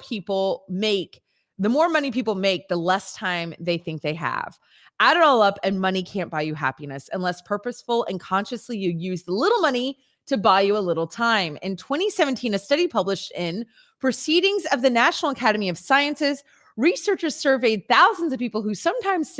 money people make, the less time they think they have. Add it all up, and money can't buy you happiness unless purposeful and consciously you use the little money to buy you a little time. In 2017, a study published in Proceedings of the National Academy of Sciences, researchers surveyed thousands of people who sometimes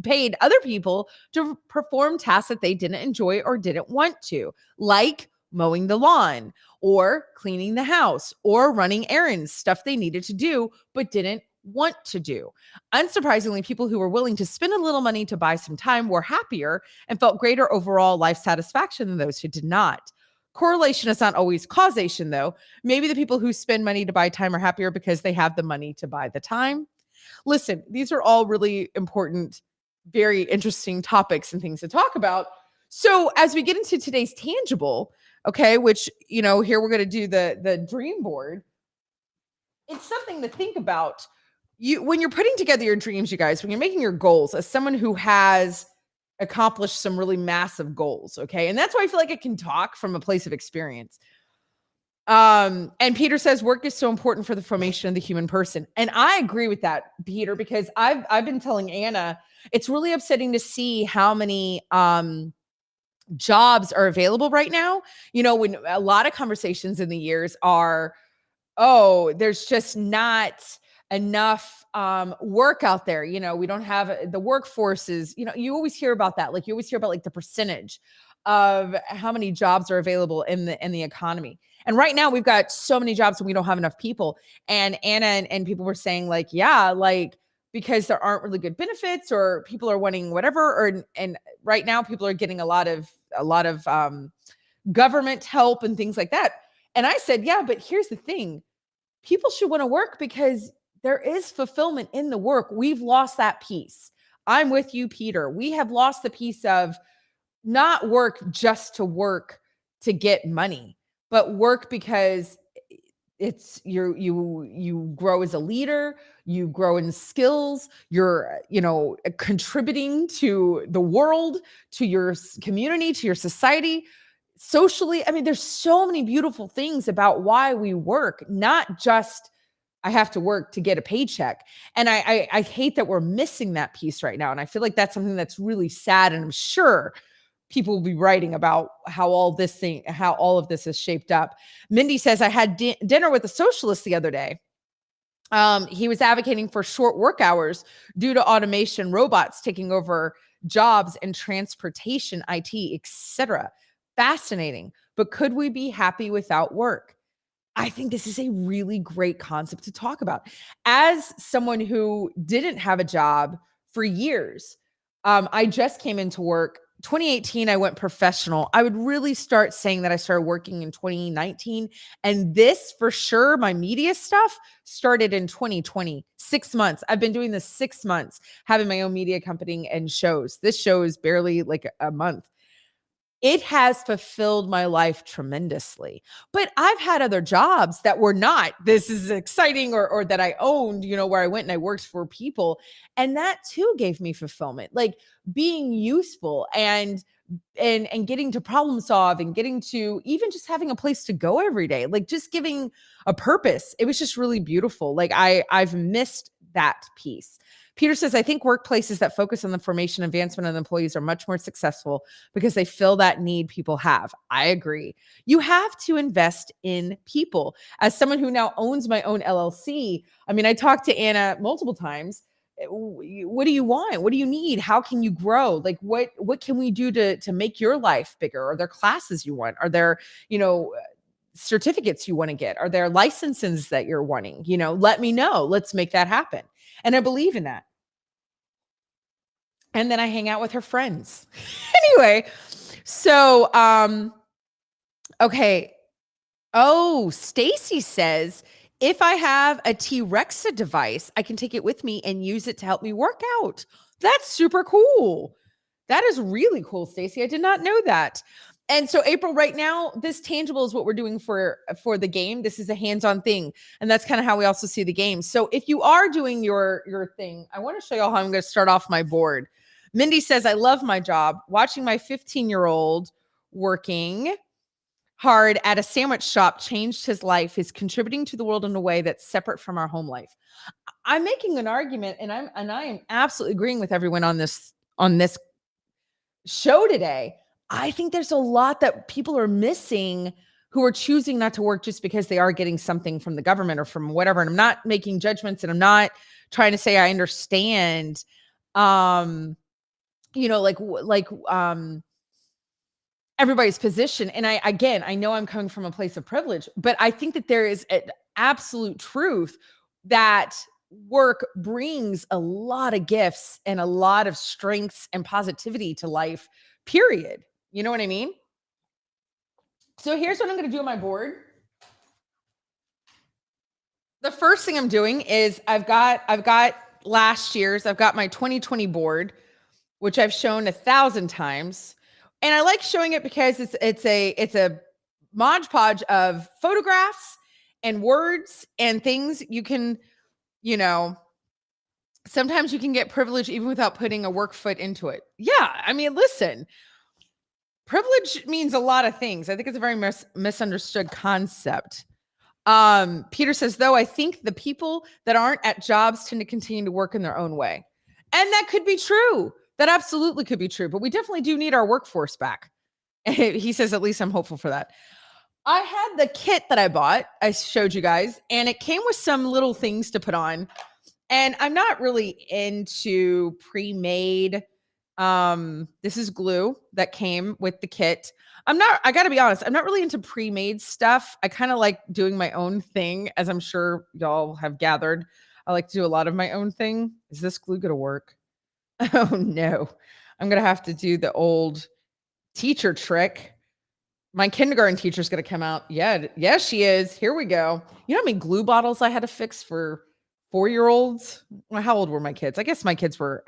paid other people to perform tasks that they didn't enjoy or didn't want to, like mowing the lawn or cleaning the house or running errands, stuff they needed to do but didn't want to do. Unsurprisingly, people who were willing to spend a little money to buy some time were happier and felt greater overall life satisfaction than those who did not. Correlation is not always causation, though. Maybe the people who spend money to buy time are happier because they have the money to buy the time. Listen, these are all really important, very interesting topics and things to talk about. So as we get into today's tangible, okay, which, here we're going to do the dream board. It's something to think about. When you're putting together your dreams, you guys, when you're making your goals, as someone who has accomplished some really massive goals, okay? And that's why I feel like I can talk from a place of experience. And Peter says work is so important for the formation of the human person. And I agree with that, Peter, because I've been telling Anna, it's really upsetting to see how many jobs are available right now. When a lot of conversations in the years are, oh, there's just not enough work out there. We don't have the workforce is, you always hear about that. Like, you always hear about, like, the percentage of how many jobs are available in the economy. And right now we've got so many jobs and we don't have enough people. And Anna and people were saying, like, yeah, like, because there aren't really good benefits, or people are wanting whatever, and right now people are getting a lot of government help and things like that. And I said, yeah, but here's the thing. People should want to work because there is fulfillment in the work. We've lost that piece. I'm with you, Peter. We have lost the piece of not work just to work to get money, but work because it's you grow as a leader, you grow in skills, you're contributing to the world, to your community, to your society, socially. I mean, there's so many beautiful things about why we work, not just I have to work to get a paycheck. And I hate that we're missing that piece right now. And I feel like that's something that's really sad. And I'm sure people will be writing about how all of this is shaped up. Mindy says, I had dinner with a socialist the other day. He was advocating for short work hours due to automation, robots taking over jobs in transportation, IT, etc. Fascinating. But could we be happy without work? I think this is a really great concept to talk about. As someone who didn't have a job for years, I just came into work. 2018, I went professional. I would really start saying that I started working in 2019. And this, for sure, my media stuff started in 2020, 6 months. I've been doing this 6 months, having my own media company and shows. This show is barely like a month. It has fulfilled my life tremendously. But I've had other jobs that were not this is exciting or that I owned, where I went and I worked for people. And that too gave me fulfillment, like being useful and getting to problem solve and getting to even just having a place to go every day, like just giving a purpose. It was just really beautiful. Like I've missed that piece. Peter says, I think workplaces that focus on the formation and advancement of the employees are much more successful because they fill that need people have. I agree. You have to invest in people. As someone who now owns my own LLC, I mean, I talked to Anna multiple times. What do you want? What do you need? How can you grow? Like what can we do to make your life bigger? Are there classes you want? Are there, certificates you want to get? Are there licenses that you're wanting? Let me know. Let's make that happen. And I believe in that. And then I hang out with her friends. Anyway, so okay. Oh, Stacy says, if I have a T-Rexa device, I can take it with me and use it to help me work out. That's super cool. That is really cool, Stacy. I did not know that. And so April, right now, this tangible is what we're doing for the game. This is a hands-on thing. And that's kind of how we also see the game. So if you are doing your thing, I want to show you how I'm going to start off my board. Mindy says, I love my job. Watching my 15-year-old working hard at a sandwich shop changed his life. He's contributing to the world in a way that's separate from our home life. I'm making an argument, and I am absolutely agreeing with everyone on this show today. I think there's a lot that people are missing who are choosing not to work just because they are getting something from the government or from whatever. And I'm not making judgments, and I'm not trying to say I understand, everybody's position. And I know I'm coming from a place of privilege, but I think that there is an absolute truth that work brings a lot of gifts and a lot of strengths and positivity to life, period. You know what I mean? So here's what I'm going to do on my board. The first thing I'm doing is I've got last year's, I've got my 2020 board, which I've shown 1,000 times. And I like showing it because it's a Mod Podge of photographs and words and things you can, sometimes you can get privilege even without putting a work foot into it. Yeah. I mean, listen, privilege means a lot of things. I think it's a very misunderstood concept. Peter says, though, I think the people that aren't at jobs tend to continue to work in their own way. And that could be true. That absolutely could be true. But we definitely do need our workforce back. He says, at least I'm hopeful for that. I had the kit that I bought. I showed you guys. And it came with some little things to put on. And I'm not really into pre-made. This is glue that came with the kit. I gotta be honest, I'm not really into pre-made stuff. I kind of like doing my own thing, as I'm sure y'all have gathered. I like to do a lot of my own thing. Is this glue gonna work? Oh no, I'm gonna have to do the old teacher trick. My kindergarten teacher's gonna come out. Yeah, yes, she is. Here we go. You know how many glue bottles I had to fix for 4-year-olds? Well, how old were my kids? I guess my kids were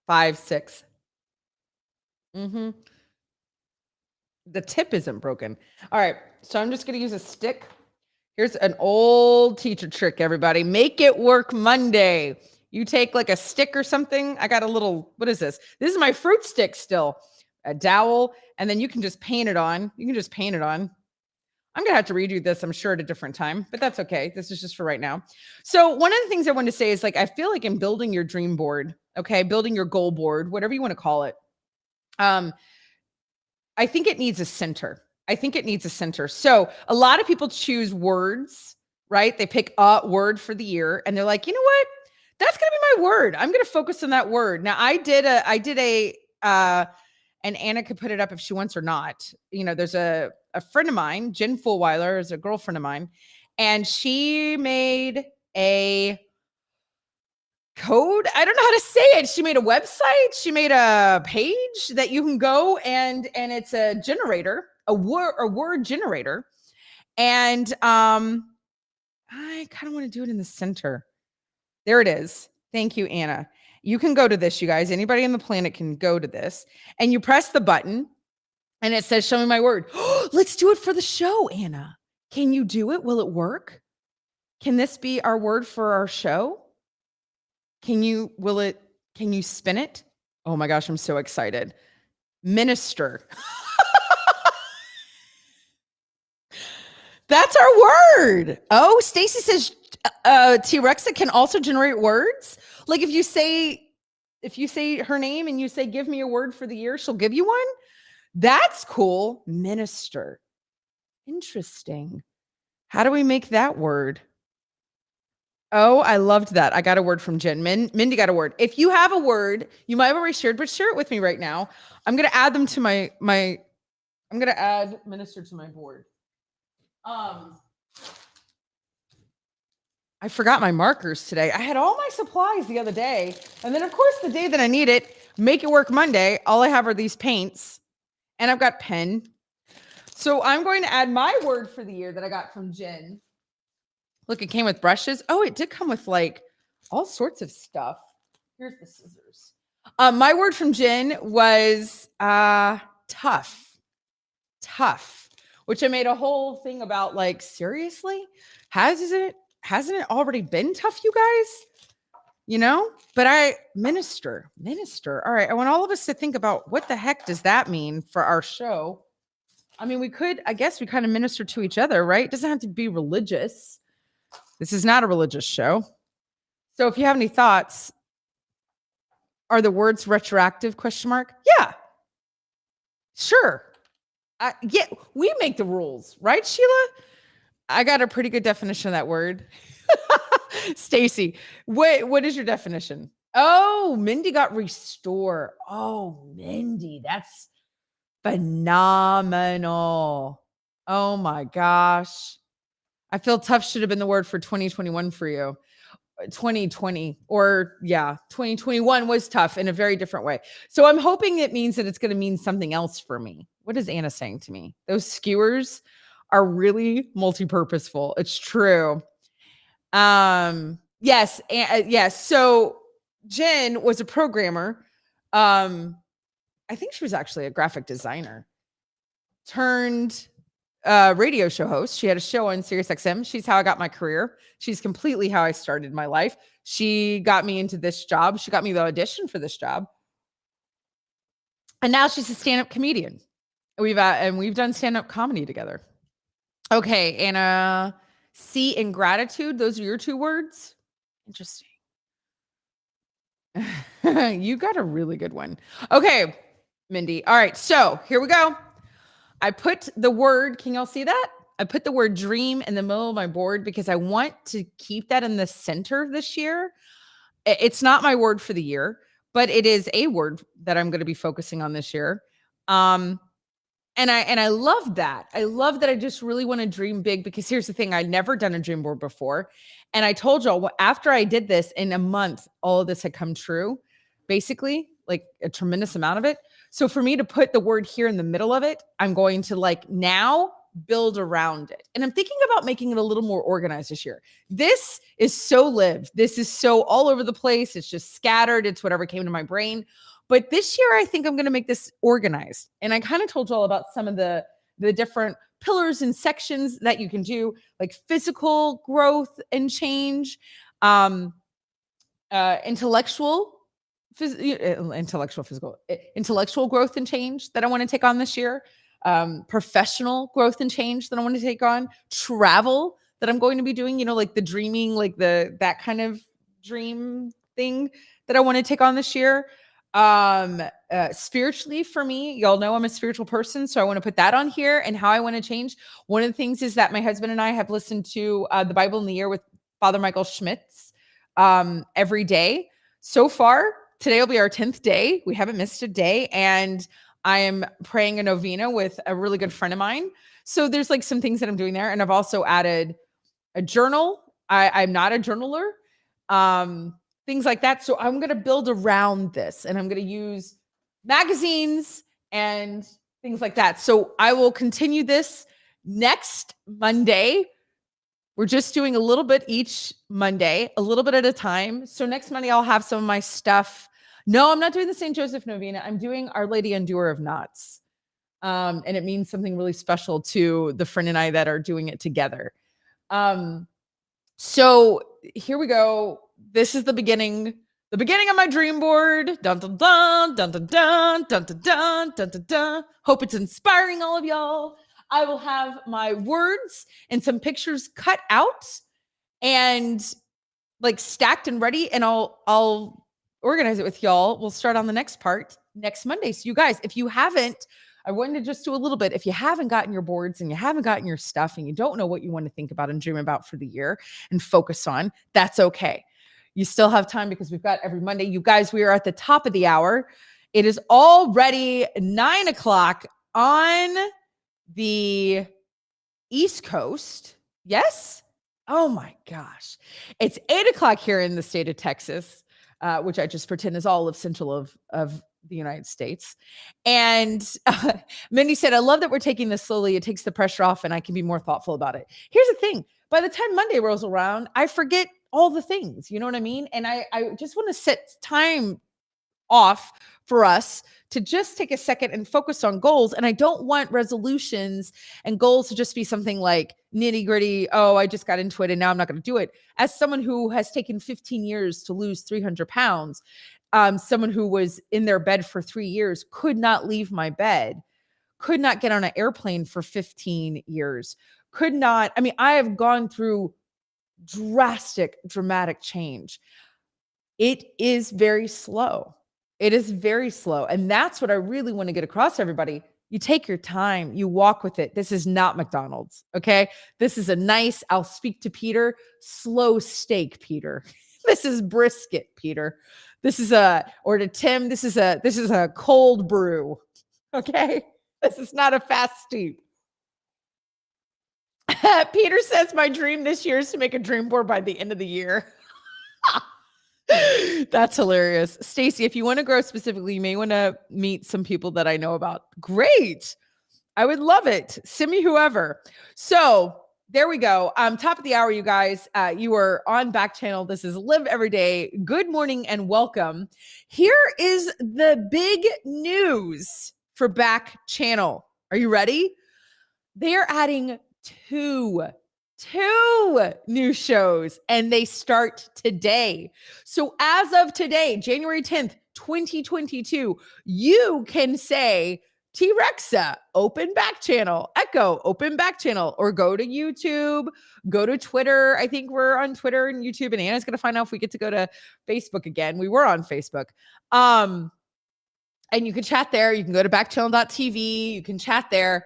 5, 6. Mm-hmm. The tip isn't broken. All right, so I'm just gonna use a stick. Here's an old teacher trick, everybody. Make it work Monday. You take like a stick or something. I got a little, what is this? This is my fruit stick still. A dowel, and then you can just paint it on. You can just paint it on. I'm going to have to redo this, I'm sure, at a different time, but that's okay. This is just for right now. So one of the things I want to say is, like, I feel like in building your dream board, okay, building your goal board, whatever you want to call it, I think it needs a center. So a lot of people choose words, right? They pick a word for the year, and they're like, you know what? That's going to be my word. I'm going to focus on that word. Now, I did and Anna could put it up if she wants or not. There's a friend of mine, Jen Fulweiler, is a girlfriend of mine, and she made a code. I don't know how to say it. She made a website. She made a page that you can go and it's a generator, a word generator. And I kind of want to do it in the center. There it is. Thank you, Anna. You can go to this, you guys. Anybody on the planet can go to this. And you press the button and it says, show me my word. Let's do it for the show, Anna. Can you do it? Will it work? Can this be our word for our show? Can you spin it? Oh my gosh, I'm so excited. Minister. That's our word. Oh, Stacy says T-Rexa can also generate words. Like if you say her name and you say, give me a word for the year, she'll give you one. That's cool. Minister. Interesting. How do we make that word? Oh, I loved that. I got a word from Jen. Mindy got a word. If you have a word, you might have already shared, but share it with me right now. I'm going to add them to I'm going to add minister to my board. I forgot my markers today. I had all my supplies the other day. And then of course the day that I need it, make it work Monday, all I have are these paints and I've got pen. So I'm going to add my word for the year that I got from Jen. Look, it came with brushes. Oh, it did come with like all sorts of stuff. Here's the scissors. My word from Jen was tough. Tough, which I made a whole thing about, like, seriously? Hasn't it already been tough, you guys? You know? But minister. All right. I want all of us to think about what the heck does that mean for our show? I mean, we kind of minister to each other, right? It doesn't have to be religious. This is not a religious show. So if you have any thoughts, are the words retroactive? ? Yeah. Sure. Yeah, we make the rules, right, Sheila? I got a pretty good definition of that word. Stacy, what is your definition? Oh, Mindy got restore. Oh, Mindy, that's phenomenal. Oh my gosh. I feel tough should have been the word for 2021 for you. 2020 or 2021 was tough in a very different way. So I'm hoping it means that it's going to mean something else for me. What is Anna saying to me? Those skewers are really multi-purposeful. It's true. Yes. Yes. So Jen was a programmer. I think she was actually a graphic designer turned radio show host. She had a show on SiriusXM. She's how I got my career. She's completely how I started my life. She got me into this job. She got me the audition for this job. And now she's a stand-up comedian. We've done stand-up comedy together. Okay, Anna, C and gratitude. Those are your two words. Interesting. You got a really good one. Okay, Mindy. All right, so here we go. I put the word, can y'all see that? I put the word dream in the middle of my board because I want to keep that in the center this year. It's not my word for the year, but it is a word that I'm going to be focusing on this year. And I love that. I love that I just really want to dream big because here's the thing. I'd never done a dream board before. And I told y'all after I did this in a month, all of this had come true, basically like a tremendous amount of it. So for me to put the word here in the middle of it, I'm going to like now build around it. And I'm thinking about making it a little more organized this year. This is so lived. This is so all over the place. It's just scattered. It's whatever came to my brain. But this year, I think I'm going to make this organized. And I kind of told you all about some of the different pillars and sections that you can do, like physical growth and change, intellectual growth and change that I want to take on this year, professional growth and change that I want to take on, travel that I'm going to be doing, like the dreaming, like that kind of dream thing that I want to take on this year. Spiritually for me, y'all know I'm a spiritual person, so I want to put that on here and how I want to change. One of the things is that my husband and I have listened to the Bible in the Year with Father Michael Schmitz every day. So far, today will be our 10th day. We haven't missed a day, and I am praying a novena with a really good friend of mine. So there's like some things that I'm doing there, and I've also added a journal. I'm not a journaler. Things like that. So I'm going to build around this, and I'm going to use magazines and things like that. So I will continue this next Monday. We're just doing a little bit each Monday, a little bit at a time. So next Monday, I'll have some of my stuff. No, I'm not doing the St. Joseph Novena. I'm doing Our Lady Undoer of Knots. And it means something really special to the friend and I that are doing it together. So here we go. This is the beginning of my dream board. Dun dun dun dun dun dun dun dun dun dun dun dun. Hope it's inspiring all of y'all. I will have my words and some pictures cut out and like stacked and ready, and I'll organize it with y'all. We'll start on the next part next Monday. So you guys, if you haven't, I wanted to just do a little bit. If you haven't gotten your boards and you haven't gotten your stuff and you don't know what you want to think about and dream about for the year and focus on, that's okay. You still have time because we've got every Monday. You guys, we are at the top of the hour. It is already 9 o'clock on the East Coast. Yes? Oh my gosh. It's 8 o'clock here in the state of Texas, which I just pretend is all of central of the United States. And Mindy said, I love that we're taking this slowly. It takes the pressure off and I can be more thoughtful about it. Here's the thing. By the time Monday rolls around, I forget all the things, you know what I mean? And I just want to set time off for us to just take a second and focus on goals. And I don't want resolutions and goals to just be something like nitty gritty. Oh, I just got into it and now I'm not going to do it. As someone who has taken 15 years to lose 300 pounds, someone who was in their bed for 3 years, could not leave my bed, could not get on an airplane for 15 years, I have gone through dramatic change. It is very slow. It is very slow. And that's what I really want to get across to everybody. You take your time, you walk with it. This is not McDonald's. Okay. This is a nice, I'll speak to Peter, slow steak, Peter. This is brisket, Peter. Or to Tim, this is a cold brew. Okay. This is not a fast steep. Peter says my dream this year is to make a dream board by the end of the year. That's hilarious. Stacy, if you want to grow specifically, you may want to meet some people that I know about. Great. I would love it. Send me whoever. So there we go. Top of the hour, you guys. You are on Backchannel. This is Live Every Day. Good morning and welcome. Here is the big news for Backchannel. Are you ready? They are adding two new shows, and they start today. So as of today, January 10th, 2022, you can say, T-Rexa, open Backchannel, Echo, open Backchannel, or go to YouTube, go to Twitter. I think we're on Twitter and YouTube, and Anna's going to find out if we get to go to Facebook again. We were on Facebook. And you can chat there. You can go to backchannel.tv. You can chat there.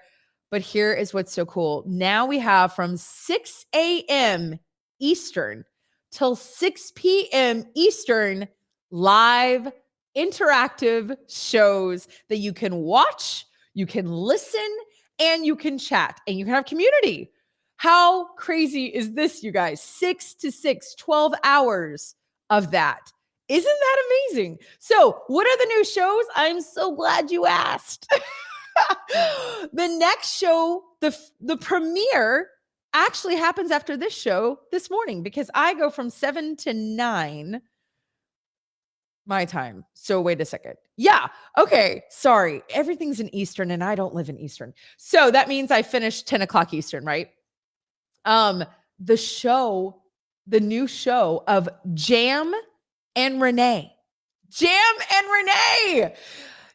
But here is what's so cool. Now we have from 6 a.m. Eastern till 6 p.m. Eastern live interactive shows that you can watch, you can listen, and you can chat, and you can have community. How crazy is this, you guys? 6 to 6, 12 hours of that. Isn't that amazing? So what are the new shows? I'm so glad you asked. The next show, the premiere actually happens after this show this morning, because I go from 7 to 9 my time. So wait a second. Yeah. Okay. Sorry. Everything's in Eastern and I don't live in Eastern. So that means I finished 10 o'clock Eastern, right? The new show of Jam and Renee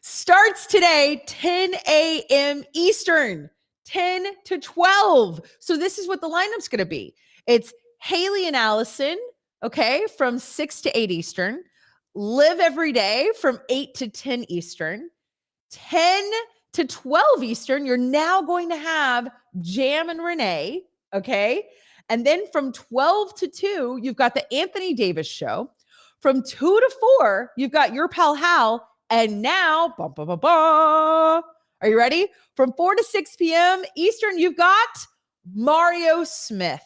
starts today, 10 a.m. Eastern, 10 to 12. So this is what the lineup's going to be. It's Haley and Allison, okay, from 6 to 8 Eastern. Live Every Day from 8 to 10 Eastern. 10 to 12 Eastern, you're now going to have Jam and Renee, okay? And then from 12 to 2, you've got the Anthony Davis Show. From 2 to 4, you've got Your Pal Hal. And now, are you ready? From 4 to 6 p.m. Eastern, you've got Mario Smith.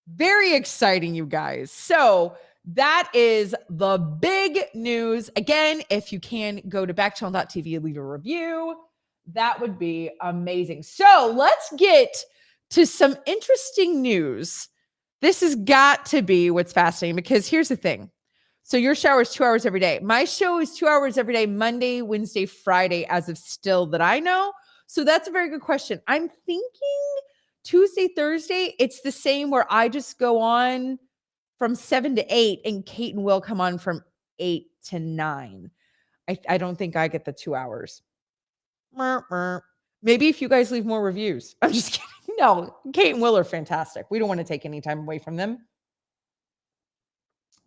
Very exciting, you guys. So that is the big news. Again, if you can go to backchannel.tv and leave a review, that would be amazing. So let's get to some interesting news. This has got to be what's fascinating, because here's the thing. So your shower is 2 hours every day. My show is 2 hours every day, Monday, Wednesday, Friday, as of still that I know. So that's a very good question. I'm thinking Tuesday, Thursday, it's the same, where I just go on from 7 to 8 and Kate and Will come on from 8 to 9. I don't think I get the 2 hours. Maybe if you guys leave more reviews. I'm just kidding. No, Kate and Will are fantastic. We don't want to take any time away from them.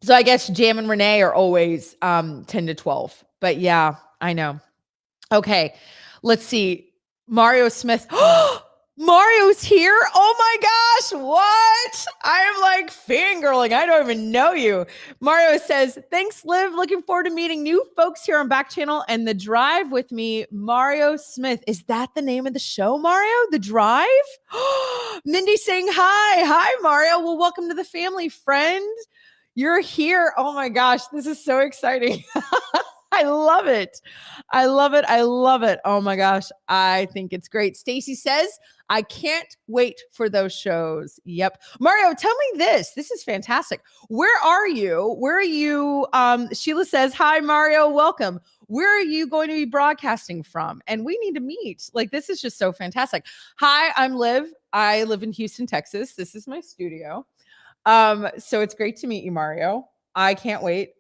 So I guess Jam and Renee are always 10 to 12. But yeah, I know. Okay, let's see. Mario Smith. Mario's here. Oh my gosh, what? I am like fangirling. I don't even know you. Mario says, thanks, Liv. Looking forward to meeting new folks here on Backchannel and The Drive with me, Mario Smith. Is that the name of the show, Mario? The Drive? Mindy saying hi. Hi, Mario. Well, welcome to the family, friend. You're here. Oh my gosh, this is so exciting. I love it. I love it. I love it. Oh my gosh. I think it's great. Stacy says, I can't wait for those shows. Yep. Mario, tell me this. This is fantastic. Where are you? Where are you? Sheila says, hi, Mario. Welcome. Where are you going to be broadcasting from? And we need to meet. Like, this is just so fantastic. Hi, I'm Liv. I live in Houston, Texas. This is my studio. So it's great to meet you, Mario. I can't wait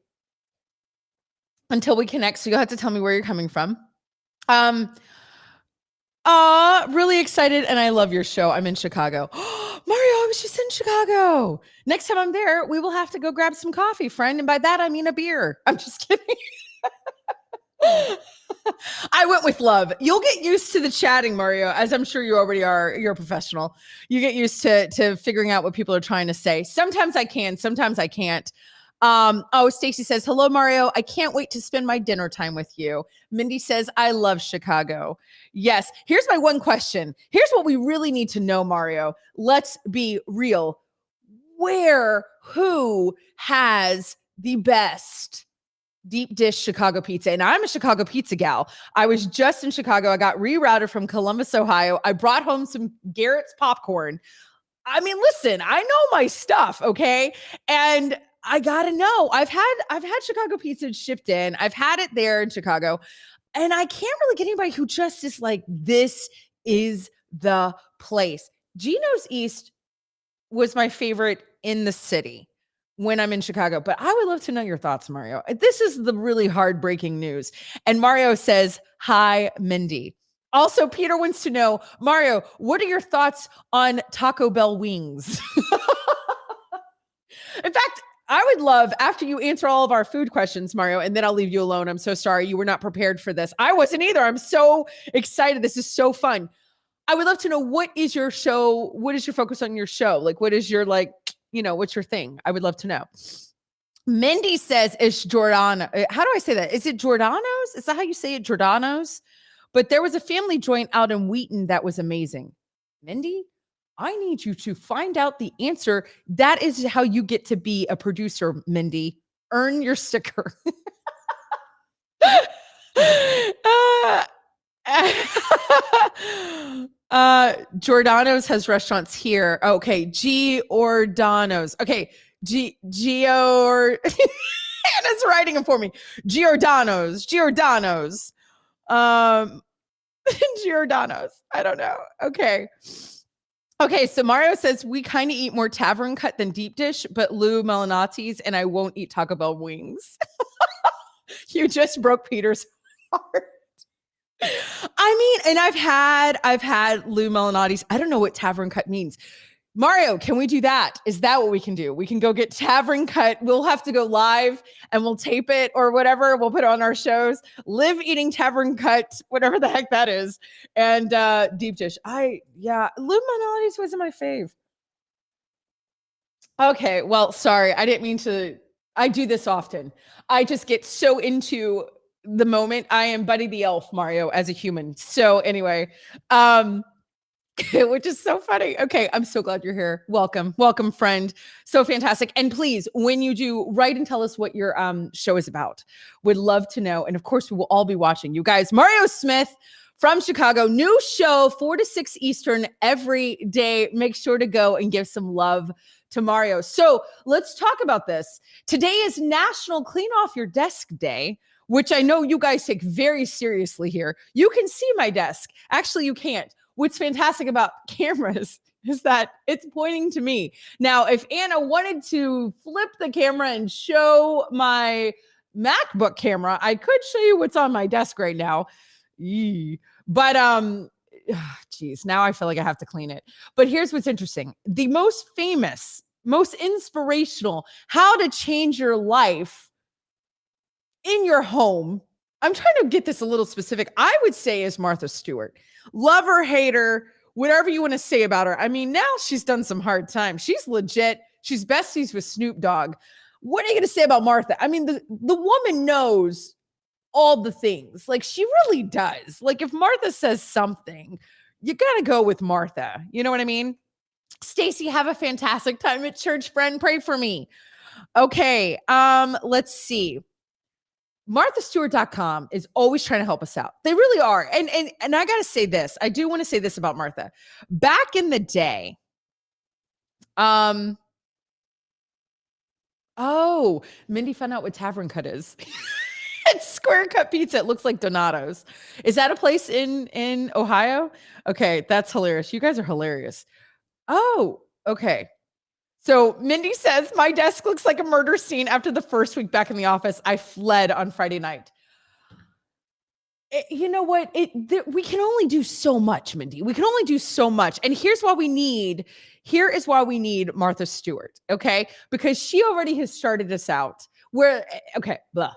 until we connect. So you'll have to tell me where you're coming from. Really excited. And I love your show. I'm in Chicago. Mario, I was just in Chicago. Next time I'm there, we will have to go grab some coffee, friend. And by that, I mean a beer. I'm just kidding. I went with love. You'll get used to the chatting, Mario, as I'm sure you already are. You're a professional. You get used to figuring out what people are trying to say. Sometimes I can, sometimes I can't. Stacy says, hello, Mario. I can't wait to spend my dinner time with you. Mindy says, I love Chicago. Yes. Here's my one question. Here's what we really need to know, Mario. Let's be real. Who has the best deep dish Chicago pizza? And I'm a Chicago pizza gal. I was just in Chicago. I got rerouted from Columbus, Ohio. I brought home some Garrett's popcorn. I mean, listen, I know my stuff. Okay. And I gotta know. I've had Chicago pizza shipped in. I've had it there in Chicago, and I can't really get anybody who just is like, this is the place. Gino's East was my favorite in the city when I'm in Chicago, but I would love to know your thoughts, Mario. This is the really hard breaking news. And Mario says, hi, Mindy. Also, Peter wants to know, Mario, what are your thoughts on Taco Bell wings? In fact, I would love, after you answer all of our food questions, Mario, and then I'll leave you alone. I'm so sorry. You were not prepared for this. I wasn't either. I'm so excited. This is so fun. I would love to know, what is your show? What is your focus on your show? Like, what is your, like, what's your thing? I would love to know. Mindy says, it's Giordano. How do I say that? Is it Giordano's? Is that how you say it? Giordano's? But there was a family joint out in Wheaton that was amazing. Mindy, I need you to find out the answer. That is how you get to be a producer, Mindy. Earn your sticker. Giordano's has restaurants here. Okay, Giordano's. Okay, Anna's writing them for me. Giordano's. Giordano's. I don't know. Okay, so Mario says, we kind of eat more tavern cut than deep dish, but Lou Melanotti's, and I won't eat Taco Bell wings. You just broke Peter's heart. I mean, and I've had Lou Melanotti's. I don't know what tavern cut means. Mario, can we do that? Is that what we can do? We can go get tavern cut. We'll have to go live and we'll tape it or whatever. We'll put it on our shows. Liv eating tavern cut, whatever the heck that is. And deep dish. Lou Melanotti's wasn't my fave. Okay, well, sorry. I didn't mean to. I do this often. I just get so into the moment. I am Buddy the Elf, Mario, as a human. So anyway, which is so funny. Okay, I'm so glad you're here. Welcome, friend. So fantastic. And please, when you do, write and tell us what your show is about. Would love to know. And of course, we will all be watching. You guys, Mario Smith from Chicago. New show, 4 to 6 Eastern every day. Make sure to go and give some love to Mario. So let's talk about this. Today is National Clean Off Your Desk Day, which I know you guys take very seriously here. You can see my desk. Actually, you can't. What's fantastic about cameras is that it's pointing to me. Now, if Anna wanted to flip the camera and show my MacBook camera, I could show you what's on my desk right now. But geez, now I feel like I have to clean it. But here's what's interesting. The most famous, most inspirational, how to change your life in your home. I'm trying to get this a little specific. I would say is Martha Stewart. Love her, hate her, whatever you want to say about her. I mean, now she's done some hard times. She's legit. She's besties with Snoop Dogg. What are you going to say about Martha? I mean, the woman knows all the things. Like, she really does. Like, if Martha says something, you got to go with Martha. You know what I mean? Stacy, have a fantastic time at church, friend. Pray for me. Okay. Let's see. MarthaStewart.com is always trying to help us out. They really are. And I got to say this. I do want to say this about Martha. Back in the day, oh, Mindy found out what Tavern Cut is. It's square cut pizza. It looks like Donato's. Is that a place in Ohio? Okay, that's hilarious. You guys are hilarious. Oh, okay. So Mindy says, my desk looks like a murder scene. After the first week back in the office, I fled on Friday night. You know what? We can only do so much, Mindy. We can only do so much. And here is why we need Martha Stewart, okay? Because she already has started us out where, okay, blah.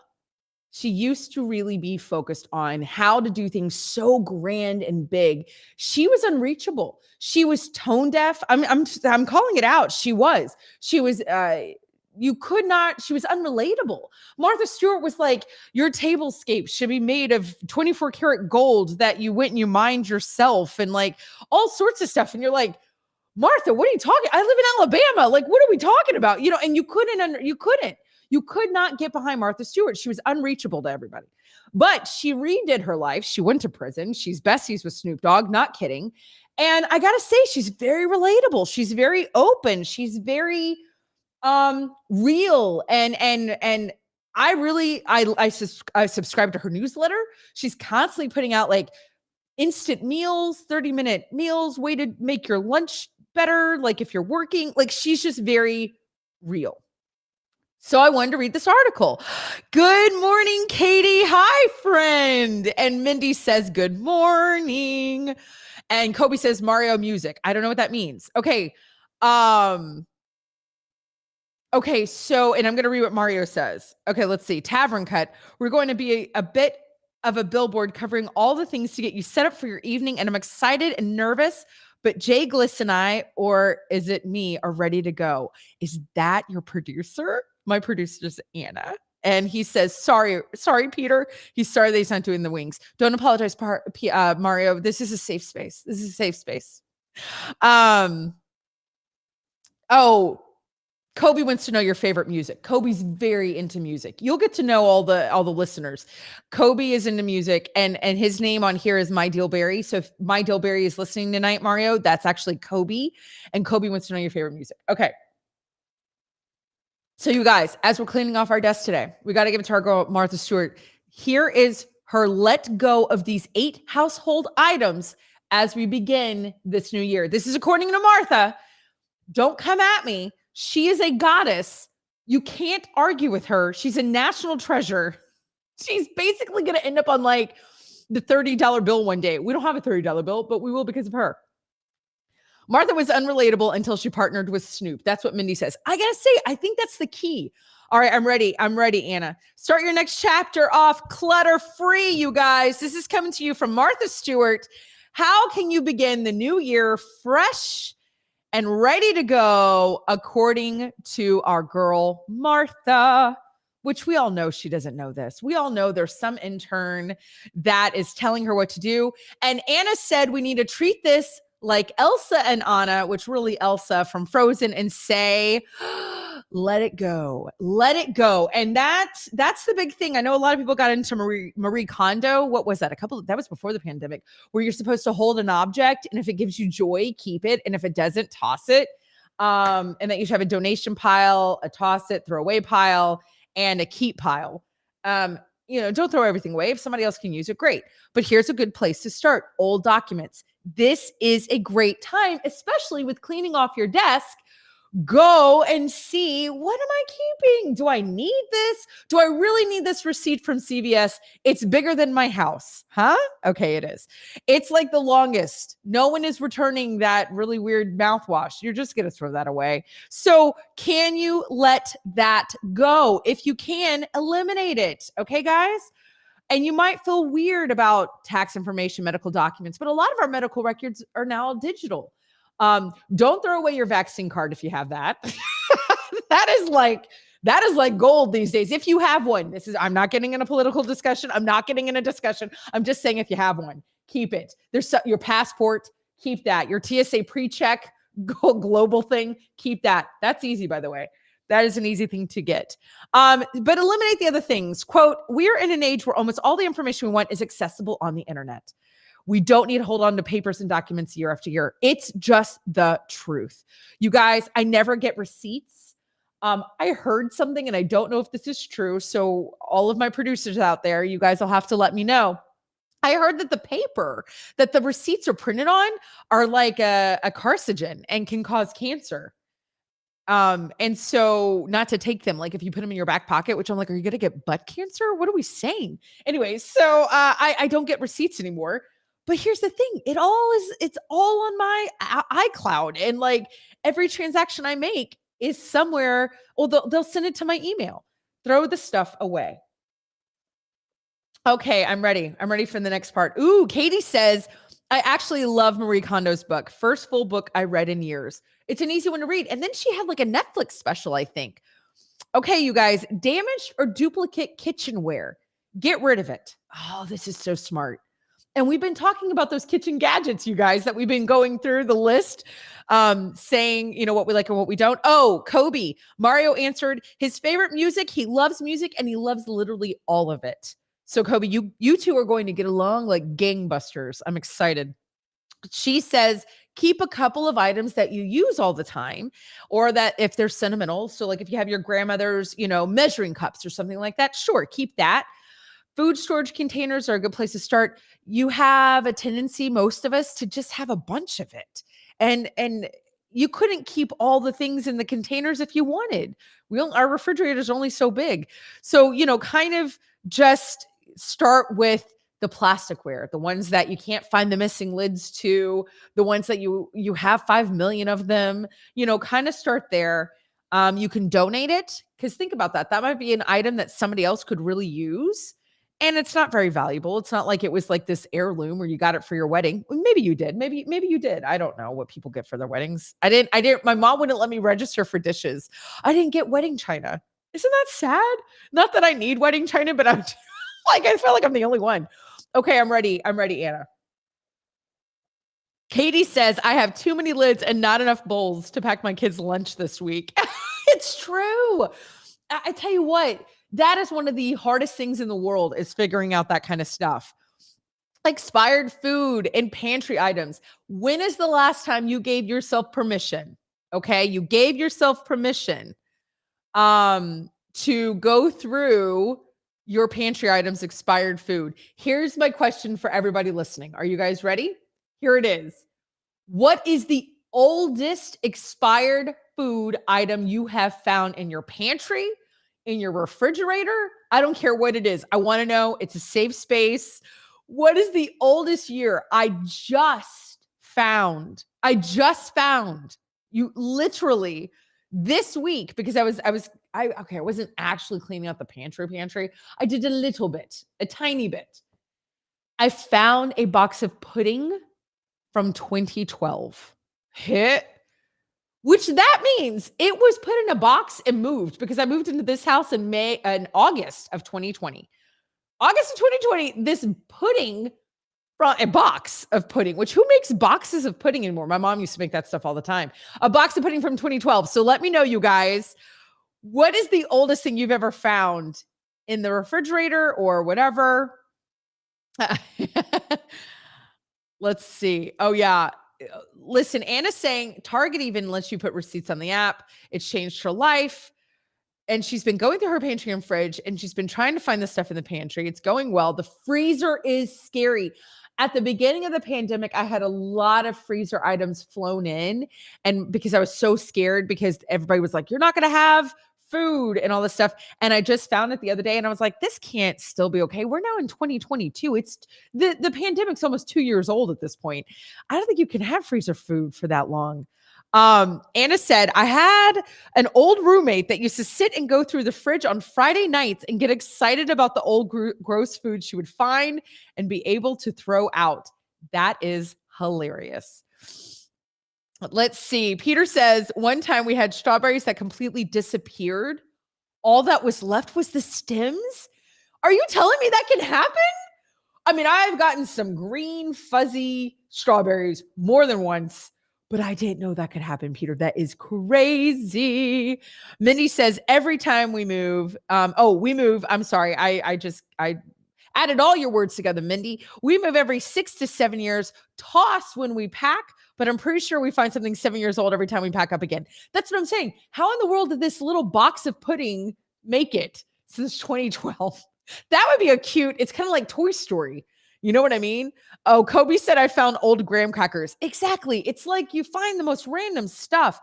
She used to really be focused on how to do things so grand and big. She was unreachable. She was tone deaf. I'm calling it out. She was she was unrelatable. Martha Stewart was like, your tablescape should be made of 24 karat gold that you went and you mined yourself and like all sorts of stuff. And you're like, Martha, what are you talking? I live in Alabama. Like, what are we talking about? You know, and you could not get behind Martha Stewart. She was unreachable to everybody. But she redid her life. She went to prison. She's besties with Snoop Dogg, not kidding. And I got to say, she's very relatable. She's very open. She's very real. And I subscribe to her newsletter. She's constantly putting out like instant meals, 30-minute meals, way to make your lunch better. Like if you're working, like she's just very real. So I wanted to read this article. Good morning, Katie. Hi, friend. And Mindy says, good morning. And Kobe says, Mario music. I don't know what that means. Okay. Okay. So, and I'm going to read what Mario says. Okay. Let's see. Tavern Cut. We're going to be a bit of a billboard covering all the things to get you set up for your evening. And I'm excited and nervous, but Jay Gliss and I, or is it me, are ready to go. Is that your producer? My producer is Anna. And he says, sorry, Peter. He's sorry that he's not doing the wings. Don't apologize, Mario. This is a safe space. This is a safe space. Oh, Kobe wants to know your favorite music. Kobe's very into music. You'll get to know all the listeners. Kobe is into music, and his name on here is My Deal Berry. So if My Deal Berry is listening tonight, Mario, that's actually Kobe. And Kobe wants to know your favorite music. Okay. So you guys, as we're cleaning off our desk today, we got to give it to our girl, Martha Stewart. Here is her let go of these 8 household items as we begin this new year. This is according to Martha. Don't come at me. She is a goddess. You can't argue with her. She's a national treasure. She's basically going to end up on like the $30 bill one day. We don't have a $30 bill, but we will because of her. Martha was unrelatable until she partnered with Snoop. That's what Mindy says. I got to say, I think that's the key. All right, I'm ready, Anna. Start your next chapter off clutter-free, you guys. This is coming to you from Martha Stewart. How can you begin the new year fresh and ready to go according to our girl, Martha? Which we all know she doesn't know this. We all know there's some intern that is telling her what to do. And Anna said we need to treat this like Elsa and Anna, which really Elsa from Frozen, and say, Let it go. Let it go. And that's the big thing. I know a lot of people got into Marie Kondo. What was that? That was before the pandemic, where you're supposed to hold an object, and if it gives you joy, keep it. And if it doesn't, toss it. And that you should have a donation pile, a toss it, throw away pile, and a keep pile. Don't throw everything away. If somebody else can use it, great. But here's a good place to start. Old documents. This is a great time, especially with cleaning off your desk. Go and see, what am I keeping? Do I need this? Do I really need this receipt from CVS? It's bigger than my house. Huh? Okay, it is. It's like the longest. No one is returning that really weird mouthwash. You're just going to throw that away. So can you let that go? If you can, eliminate it. Okay, guys? And you might feel weird about tax information, medical documents, but a lot of our medical records are now digital. Don't throw away your vaccine card if you have that. that is like gold these days. If you have one, I'm not getting in a political discussion. I'm not getting in a discussion. I'm just saying, if you have one, keep it. There's your passport, keep that. Your TSA pre-check, global thing, keep that. That's easy, by the way. That is an easy thing to get. But eliminate the other things. Quote, we're in an age where almost all the information we want is accessible on the internet. We don't need to hold on to papers and documents year after year. It's just the truth. You guys, I never get receipts. I heard something, and I don't know if this is true. So all of my producers out there, you guys will have to let me know. I heard that the paper that the receipts are printed on are like a carcinogen and can cause cancer. And so not to take them, like if you put them in your back pocket, which I'm like, are you going to get butt cancer? What are we saying? Anyway, so I don't get receipts anymore. But here's the thing. It's all on my iCloud. And like every transaction I make is somewhere, or they'll send it to my email. Throw the stuff away. Okay, I'm ready. I'm ready for the next part. Ooh, Katie says, I actually love Marie Kondo's book. First full book I read in years. It's an easy one to read. And then she had like a Netflix special, I think. Okay, you guys, damaged or duplicate kitchenware. Get rid of it. Oh, this is so smart. And we've been talking about those kitchen gadgets, you guys, that we've been going through the list, saying, what we like and what we don't. Oh, Kobe. Mario answered his favorite music. He loves music, and he loves literally all of it. So Kobe, you two are going to get along like gangbusters. I'm excited. She says, keep a couple of items that you use all the time, or that if they're sentimental. So like if you have your grandmother's, measuring cups or something like that, sure, keep that. Food storage containers are a good place to start. You have a tendency, most of us, to just have a bunch of it. And you couldn't keep all the things in the containers if you wanted. Our refrigerators are only so big. So, kind of just start with the plasticware, the ones that you can't find the missing lids to, the ones that you have 5 million of them, kind of start there. You can donate it, because think about that. That might be an item that somebody else could really use. And it's not very valuable. It's not like it was like this heirloom where you got it for your wedding. Maybe you did. Maybe you did. I don't know what people get for their weddings. I didn't. My mom wouldn't let me register for dishes. I didn't get wedding china. Isn't that sad? Not that I need wedding china, but I'm like, I feel like I'm the only one. Okay, I'm ready. I'm ready, Anna. Katie says, I have too many lids and not enough bowls to pack my kids' lunch this week. It's true. I tell you what, that is one of the hardest things in the world, is figuring out that kind of stuff. Expired food and pantry items. When is the last time you gave yourself permission? Okay, you gave yourself permission to go through your pantry items, expired food. Here's my question for everybody listening. Are you guys ready? Here it is. What is the oldest expired food item you have found in your pantry, in your refrigerator? I don't care what it is. I want to know. It's a safe space. What is the oldest year? I just found you literally this week, because I wasn't actually cleaning out the pantry. I did a little bit, a tiny bit. I found a box of pudding from 2012. Which that means it was put in a box and moved, because I moved into this house in August of 2020. August of 2020, this pudding, a box of pudding, which who makes boxes of pudding anymore? My mom used to make that stuff all the time. A box of pudding from 2012. So let me know, you guys, What is the oldest thing you've ever found in the refrigerator or whatever? Let's see. Oh, yeah. Listen, Anna's saying Target even lets you put receipts on the app. It's changed her life. And she's been going through her pantry and fridge, and she's been trying to find the stuff in the pantry. It's going well. The freezer is scary. At the beginning of the pandemic, I had a lot of freezer items flown in, and because I was so scared because everybody was like, you're not going to have food and all this stuff. And I just found it the other day, and I was like, this can't still be okay. We're now in 2022. It's the pandemic's almost 2 years old at this point. I don't think you can have freezer food for that long. Anna said, I had an old roommate that used to sit and go through the fridge on Friday nights and get excited about the old gross food she would find and be able to throw out. That is hilarious. Let's see. Peter says, one time we had strawberries that completely disappeared. All that was left was the stems. Are you telling me that can happen? I mean, I've gotten some green, fuzzy strawberries more than once, but I didn't know that could happen, Peter. That is crazy. Mindy says, every time we move, I'm sorry. I added all your words together, Mindy. We move every 6 to 7 years, toss when we pack, but I'm pretty sure we find something 7 years old every time we pack up again. That's what I'm saying. How in the world did this little box of pudding make it since 2012? That would be a cute, it's kind of like Toy Story. You know what I mean? Oh, Kobe said I found old graham crackers. Exactly. It's like you find the most random stuff.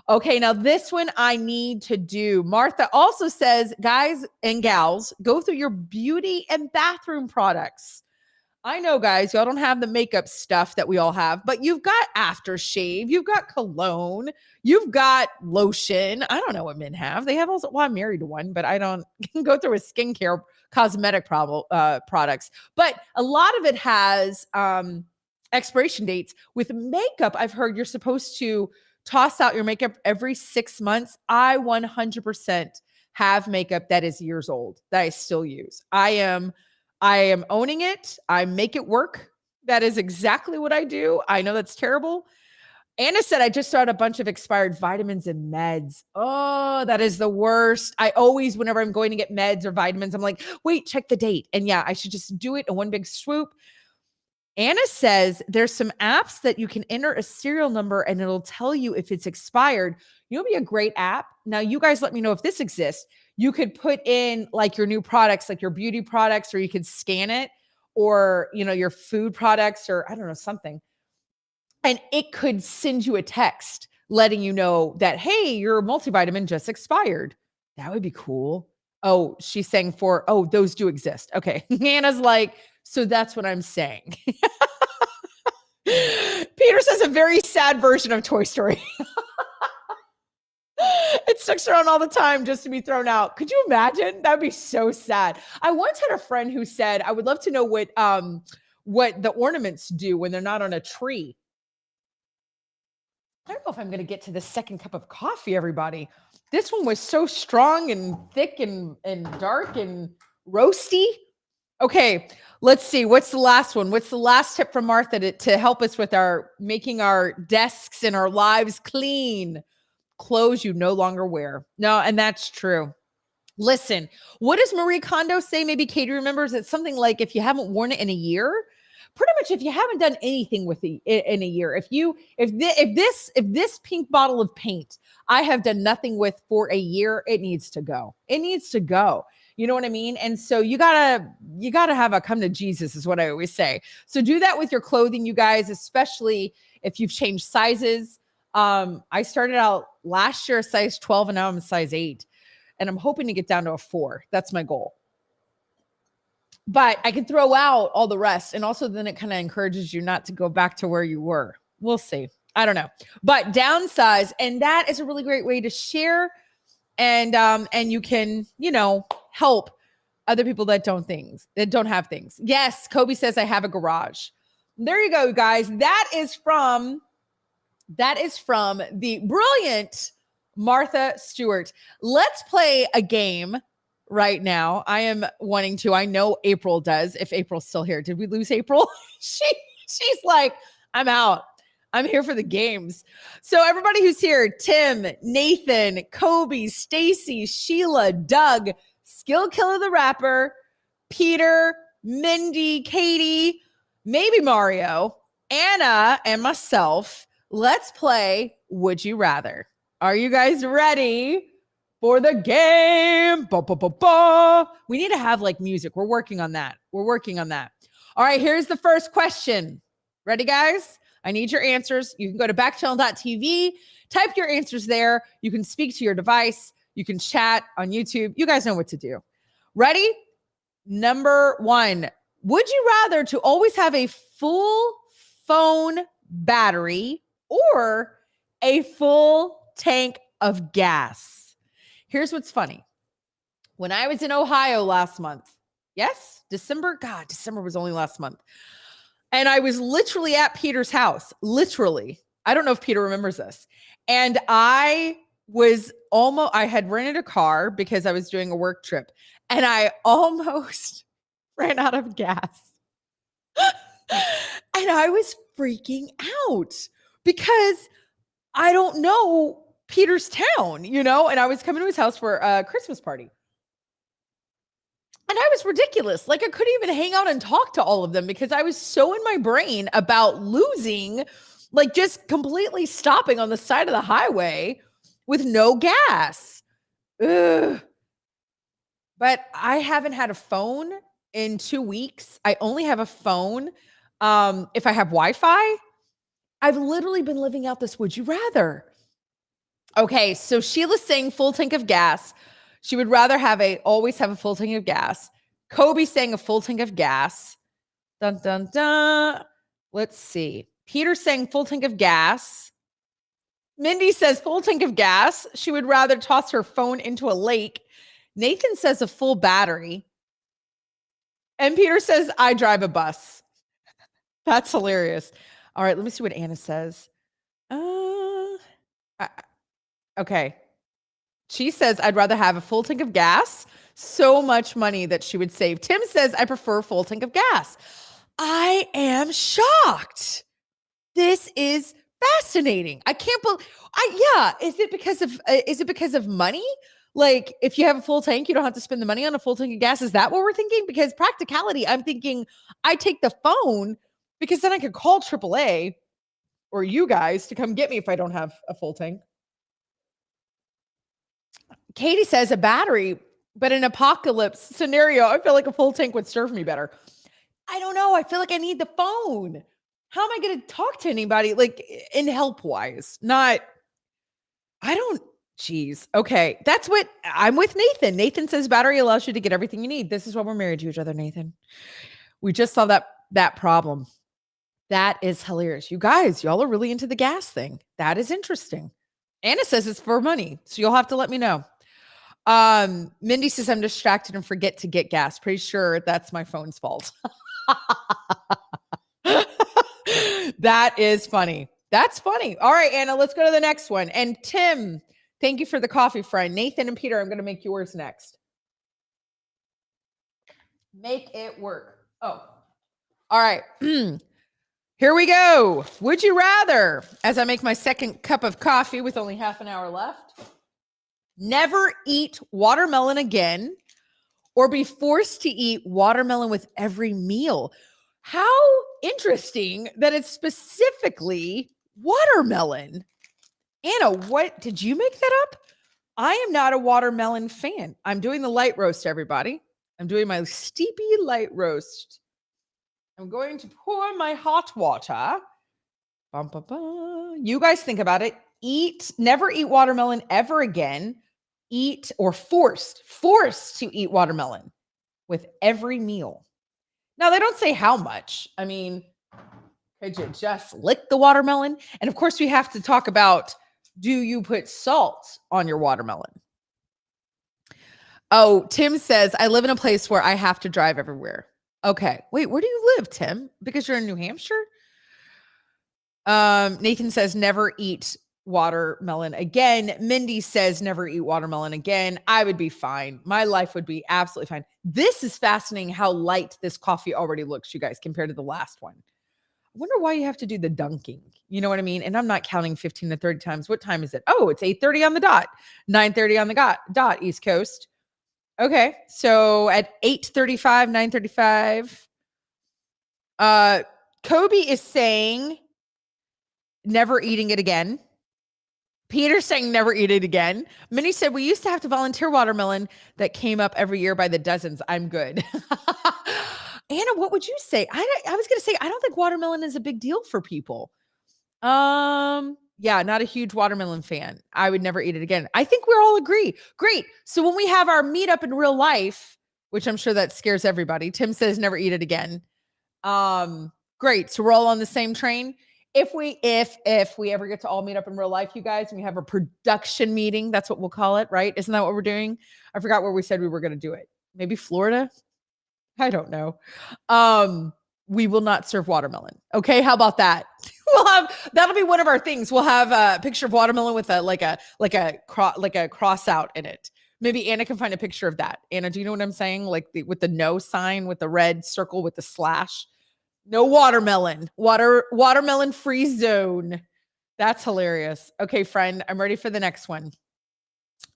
Okay, now this one I need to do. Martha also says, guys and gals, go through your beauty and bathroom products. I know, guys, y'all don't have the makeup stuff that we all have, but you've got aftershave, you've got cologne, you've got lotion. I don't know what men have. They have also, well, I'm married to one, but I don't go through a skincare cosmetic products. But a lot of it has expiration dates. With makeup, I've heard you're supposed to toss out your makeup every 6 months. I 100% have makeup that is years old that I still use. I am owning it. I make it work. That is exactly what I do. I know that's terrible. Anna said, I just started a bunch of expired vitamins and meds. Oh, that is the worst. I always, whenever I'm going to get meds or vitamins, I'm like, wait, check the date. And yeah, I should just do it in one big swoop. Anna says there's some apps that you can enter a serial number and it'll tell you if it's expired. You know, be a great app. Now, you guys let me know if this exists. You could put in like your new products, like your beauty products, or you could scan it, or, you know, your food products, or I don't know, something. And it could send you a text letting you know that, hey, your multivitamin just expired. That would be cool. Oh, she's saying those do exist. Okay. Anna's like, so that's what I'm saying. Peter says a very sad version of Toy Story. It sticks around all the time just to be thrown out. Could you imagine? That'd be so sad. I once had a friend who said, I would love to know what the ornaments do when they're not on a tree. I don't know if I'm going to get to the second cup of coffee, everybody. This one was so strong and thick and dark and roasty. Okay, let's see. What's the last one? What's the last tip from Martha to help us with making our desks and our lives clean? Clothes you no longer wear. No, and that's true. Listen, what does Marie Kondo say? Maybe Katie remembers. It's something like, if you haven't worn it in a year, pretty much if you haven't done anything with it in a year, if this pink bottle of paint I have done nothing with for a year, it needs to go. It needs to go. You know what I mean? And so you gotta have a come to Jesus, is what I always say. So do that with your clothing, you guys, especially if you've changed sizes. I started out last year a size 12 and now I'm a size 8. And I'm hoping to get down to a 4. That's my goal. But I can throw out all the rest. And also then it kind of encourages you not to go back to where you were. We'll see. I don't know. But downsize. And that is a really great way to share. And you can, help other people that don't have things. Yes. Kobe says, I have a garage. There you go, guys. That is from the brilliant Martha Stewart. Let's play a game right now. I am wanting to. I know April does, if April's still here. Did we lose April? She's like, I'm out. I'm here for the games. So everybody who's here, Tim, Nathan, Kobe, Stacy, Sheila, Doug, Skill Killer the Rapper, Peter, Mindy, Katie, maybe Mario, Anna, and myself. Let's play Would You Rather. Are you guys ready for the game? Ba, ba, ba, ba. We need to have like music. We're working on that. All right, here's the first question. Ready, guys? I need your answers. You can go to backchannel.tv, type your answers there. You can speak to your device. You can chat on YouTube. You guys know what to do. Ready? Number 1. Would you rather to always have a full phone battery or a full tank of gas? Here's what's funny. When I was in Ohio last month, yes, December was only last month. And I was literally at Peter's house, literally. I don't know if Peter remembers this. And I had rented a car because I was doing a work trip and I almost ran out of gas. And I was freaking out because I don't know Peter's town, and I was coming to his house for a Christmas party. And I was ridiculous. Like I couldn't even hang out and talk to all of them because I was so in my brain about losing, like just completely stopping on the side of the highway with no gas. Ugh. But I haven't had a phone in 2 weeks. I only have a phone if I have Wi-Fi. I've literally been living out this would you rather. Okay, so Sheila's saying full tank of gas. She would rather always have a full tank of gas. Kobe saying a full tank of gas. Dun, dun, dun. Let's see. Peter saying full tank of gas. Mindy says full tank of gas. She would rather toss her phone into a lake. Nathan says a full battery. And Peter says, I drive a bus. That's hilarious. All right, let me see what Anna says. Okay. She says, I'd rather have a full tank of gas. So much money that she would save. Tim says, I prefer a full tank of gas. I am shocked. This is fascinating. I can't believe. Is it because of money? Like, if you have a full tank, you don't have to spend the money on a full tank of gas. Is that what we're thinking? Because practicality, I'm thinking I take the phone because then I could call AAA or you guys to come get me if I don't have a full tank. Katie says a battery, but in an apocalypse scenario, I feel like a full tank would serve me better. I don't know. I feel like I need the phone. How am I going to talk to anybody like in help wise? Geez. Okay. That's what I'm with Nathan. Nathan says battery allows you to get everything you need. This is why we're married to each other, Nathan. We just saw that problem. That is hilarious. You guys, y'all are really into the gas thing. That is interesting. Anna says it's for money. So you'll have to let me know. Mindy says I'm distracted and forget to get gas. Pretty sure that's my phone's fault. That is funny. That's funny. All right, Anna, let's go to the next one. And Tim, thank you for the coffee, friend. Nathan and Peter, I'm going to make yours next. Make it work. Oh, all right. Here we go. Would you rather, as I make my second cup of coffee with only half an hour left, never eat watermelon again or be forced to eat watermelon with every meal? How interesting that it's specifically watermelon. Anna, what did you make that up? I am not a watermelon fan. I'm doing the light roast, everybody. I'm doing my steepy light roast. I'm going to pour my hot water. Bum, bum, bum. You guys think about it. Never eat watermelon ever again. Eat or forced to eat watermelon with every meal. Now, they don't say how much. I mean, could you just lick the watermelon? And of course, we have to talk about, do you put salt on your watermelon? Oh, Tim says, I live in a place where I have to drive everywhere. Okay. Wait, where do you live, Tim? Because you're in New Hampshire? Nathan says, never eat watermelon again. Mindy says, never eat watermelon again. I would be fine. My life would be absolutely fine. This is fascinating how light this coffee already looks, you guys, compared to the last one. wonder why you have to do the dunking. You know what I mean? And I'm not counting 15 to 30 times. What time is it? Oh, it's 8:30 on the dot. 9:30 on the dot, East Coast. Okay. So at 8:35, 9:35, Kobe is saying never eating it again. Peter's saying never eat it again. Minnie said, we used to have to volunteer watermelon that came up every year by the dozens. I'm good. Anna, what would you say? I was going to say, I don't think watermelon is a big deal for people. Yeah, not a huge watermelon fan. I would never eat it again. I think we're all agree. Great. So when we have our meetup in real life, which I'm sure that scares everybody, Tim says never eat it again. Great. So we're all on the same train. If we ever get to all meet up in real life, you guys, and we have a production meeting, that's what we'll call it, right? Isn't that what we're doing? I forgot where we said we were going to do it. Maybe Florida? I don't know. We will not serve watermelon. Okay, how about that? That'll be one of our things. We'll have a picture of watermelon with a cross out in it. Maybe Anna can find a picture of that. Anna, do you know what I'm saying? Like with the no sign, with the red circle, with the slash. No watermelon. Watermelon free zone. That's hilarious. Okay, friend, I'm ready for the next one.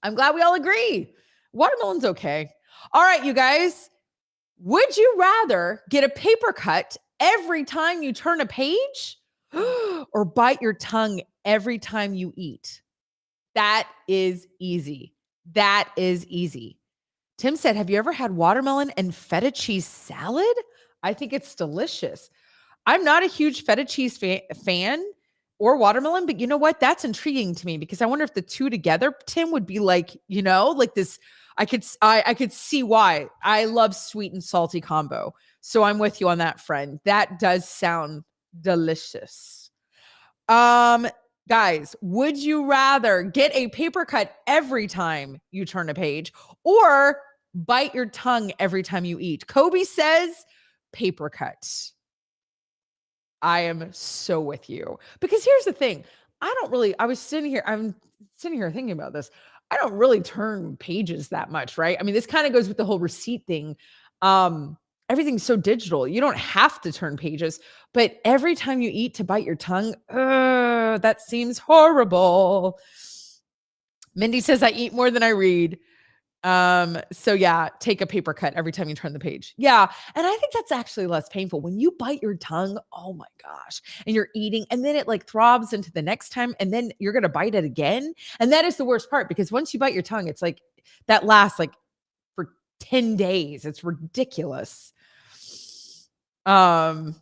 I'm glad we all agree. Watermelon's okay. All right, you guys. Would you rather get a paper cut every time you turn a page or bite your tongue every time you eat? That is easy. That is easy. Tim said, have you ever had watermelon and feta cheese salad? I think it's delicious. I'm not a huge feta cheese fan or watermelon, but you know what? That's intriguing to me because I wonder if the two together, Tim, would be like, like this. I could see why. I love sweet and salty combo. So I'm with you on that, friend. That does sound delicious. Guys, would you rather get a paper cut every time you turn a page or bite your tongue every time you eat? Kobe says paper cut. I am so with you because here's the thing. I'm sitting here thinking about this. I don't really turn pages that much, right? I mean, this kind of goes with the whole receipt thing. Everything's so digital. You don't have to turn pages, but every time you eat to bite your tongue, that seems horrible. Mindy says I eat more than I read. So yeah, take a paper cut every time you turn the page. Yeah. And I think that's actually less painful when you bite your tongue. Oh my gosh. And you're eating and then it like throbs into the next time and then you're going to bite it again. And that is the worst part because once you bite your tongue, it's like that lasts like for 10 days. It's ridiculous. Anna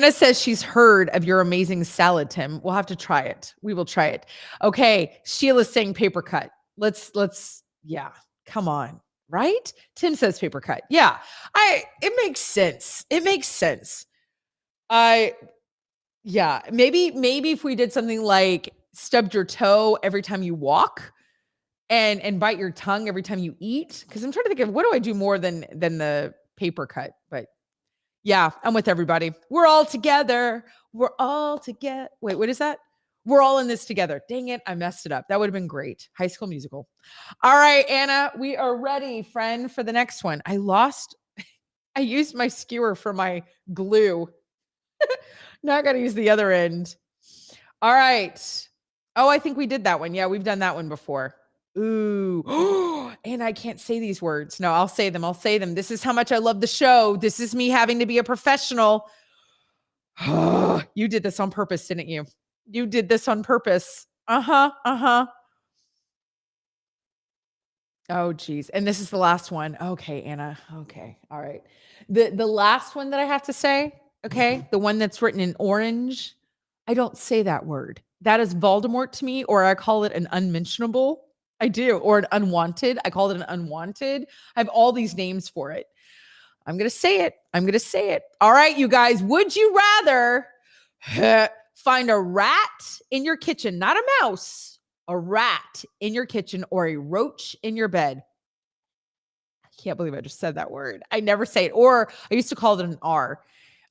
says she's heard of your amazing salad, Tim. We'll have to try it. We will try it. Okay. Sheila's saying paper cut. Yeah. Come on, right? Tim says paper cut. Yeah, it makes sense. It makes sense. Yeah, maybe if we did something like stubbed your toe every time you walk and bite your tongue every time you eat. Because I'm trying to think of what do I do more than the paper cut. But yeah, I'm with everybody. We're all together. We're all together. Wait, what is that? We're all in this together. Dang it, I messed it up. That would have been great. High School Musical. All right, Anna, we are ready, friend, for the next one. I used my skewer for my glue. Now I got to use the other end. All right. Oh, I think we did that one. Yeah, we've done that one before. Ooh. And I can't say these words. No, I'll say them. This is how much I love the show. This is me having to be a professional. You did this on purpose, didn't you? You did this on purpose. Oh, geez. And this is the last one. Okay, Anna. Okay. All right. The last one that I have to say, okay, the one that's written in orange, I don't say that word. That is Voldemort to me, or I call it an unmentionable. I do. Or an unwanted. I call it an unwanted. I have all these names for it. I'm going to say it. All right, you guys. Would you rather find a rat in your kitchen, not a mouse, a rat in your kitchen, or a roach in your bed? I can't believe I just said that word. I never say it. Or I used to call it an R.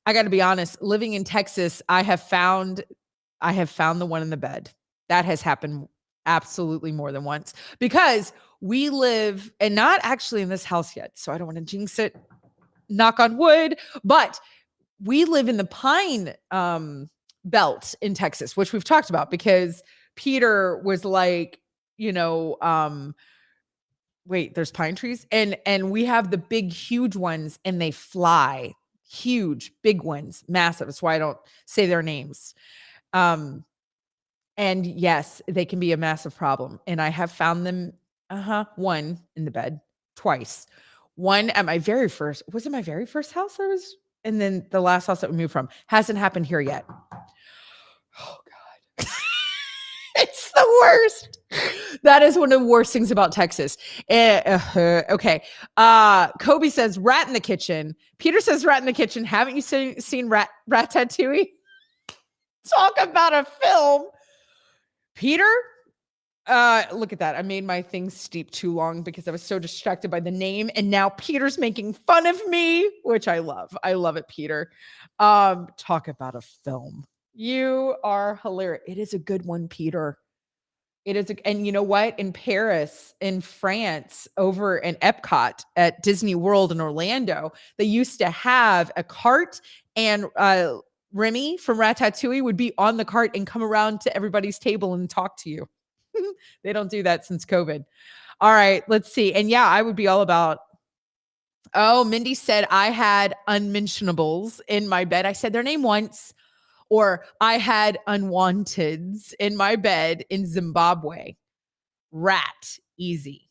I got to be honest, living in Texas, I have found the one in the bed. That has happened absolutely more than once because we live and not actually in this house yet. So I don't want to jinx it. Knock on wood, but we live in the pine belt in Texas, which we've talked about because Peter was like, wait, there's pine trees and we have the big, huge ones and they fly, huge, big ones, massive. That's why I don't say their names. And yes, they can be a massive problem. And I have found them, one in the bed, twice. One at my very first, was it my very first house I was, and then the last house that we moved from. Hasn't happened here yet. Oh God. It's the worst. That is one of the worst things about Texas. Okay. Kobe says rat in the kitchen. Peter says rat in the kitchen. Haven't you seen Ratatouille? Talk about a film. Peter, look at that. I made my thing steep too long because I was so distracted by the name. And now Peter's making fun of me, which I love. I love it, Peter. Talk about a film. You are hilarious. It is a good one, Peter. It is. And you know what? In Paris, in France, over in Epcot at Disney World in Orlando, they used to have a cart, and Remy from Ratatouille would be on the cart and come around to everybody's table and talk to you. They don't do that since COVID. All right, let's see. And yeah, I would be all about. Oh, Mindy said I had unmentionables in my bed. I said their name once. Or I had unwanteds in my bed in Zimbabwe. Rat, easy.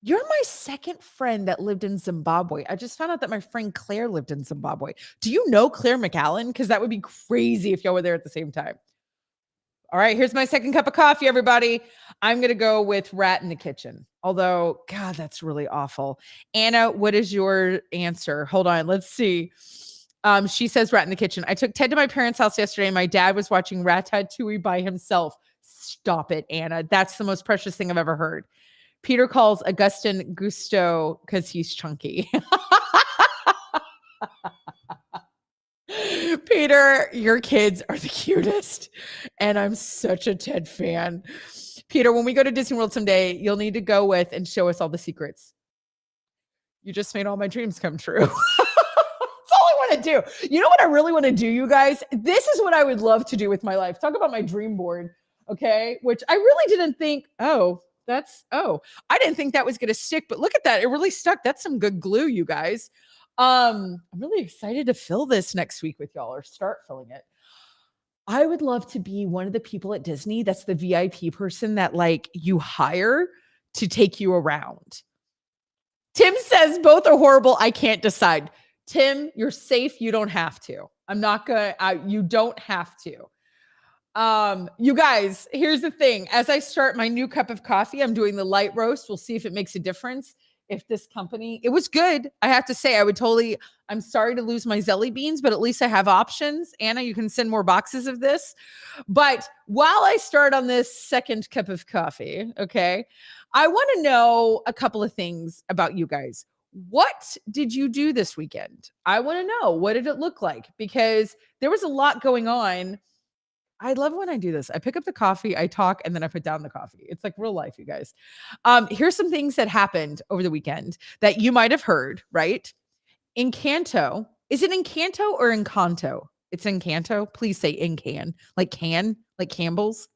You're my second friend that lived in Zimbabwe. I just found out that my friend Claire lived in Zimbabwe. Do you know Claire McAllen? Because that would be crazy if y'all were there at the same time. All right, here's my second cup of coffee, everybody. I'm going to go with rat in the kitchen. Although, God, that's really awful. Anna, what is your answer? Hold on, let's see. She says rat in the kitchen. I took Ted to my parents' house yesterday and my dad was watching Ratatouille by himself. Stop it, Anna. That's the most precious thing I've ever heard. Peter calls Augustin Gusto because he's chunky. Peter, your kids are the cutest. And I'm such a Ted fan. Peter, when we go to Disney World someday, you'll need to go with and show us all the secrets. You just made all my dreams come true. To do. You know what I really want to do, you guys? This is what I would love to do with my life. Talk about my dream board, okay? Which I really didn't think, I didn't think that was going to stick, but look at that. It really stuck. That's some good glue, you guys. I'm really excited to fill this next week with y'all or start filling it. I would love to be one of the people at Disney that's the VIP person that like you hire to take you around. Tim says both are horrible. I can't decide. Tim, you're safe. You don't have to. I'm not going to, you don't have to. You guys, here's the thing. As I start my new cup of coffee, I'm doing the light roast. We'll see if it makes a difference. If this company, it was good. I have to say, I'm sorry to lose my Zelly beans, but at least I have options. Anna, you can send more boxes of this. But while I start on this second cup of coffee, okay, I want to know a couple of things about you guys. What did you do this weekend? I want to know, what did it look like? Because there was a lot going on. I love when I do this. I pick up the coffee, I talk, and then I put down the coffee. It's like real life, you guys. Here's some things that happened over the weekend that you might have heard, right? Encanto. Is it Encanto or Encanto? It's Encanto. Please say like Campbell's.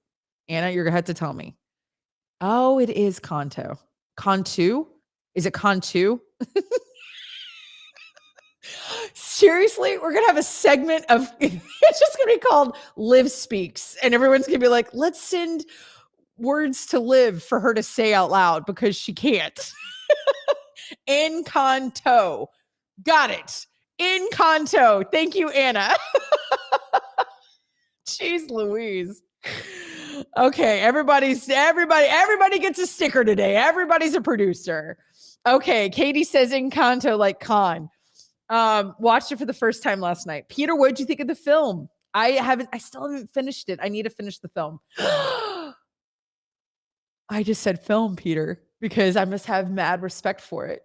Anna, you're going to have to tell me. Oh, it is Canto. Cantu? Is it Cantu? Seriously, we're going to have a segment of, it's just going to be called Liv Speaks. And everyone's going to be like, let's send words to Liv for her to say out loud because she can't. Encanto. Got it. Encanto. Thank you, Anna. Jeez Louise. Okay, everybody gets a sticker today. Everybody's a producer. Okay, Katie says Encanto like Con. Watched it for the first time last night. Peter, what did you think of the film? I still haven't finished it. I need to finish the film. I just said film, Peter, because I must have mad respect for it.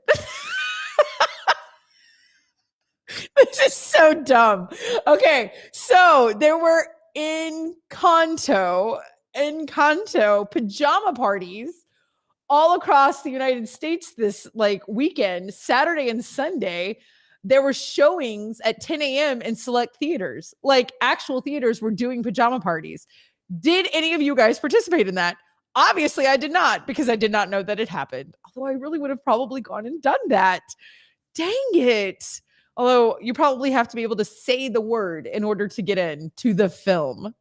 This is so dumb. Okay, so there were Encanto pajama parties all across the United States this like weekend, Saturday and Sunday. there were showings at 10 a.m. in select theaters. Like actual theaters were doing pajama parties. Did any of you guys participate in that? Obviously, I did not because I did not know that it happened. Although I really would have probably gone and done that. Dang it. Although you probably have to be able to say the word in order to get into the film.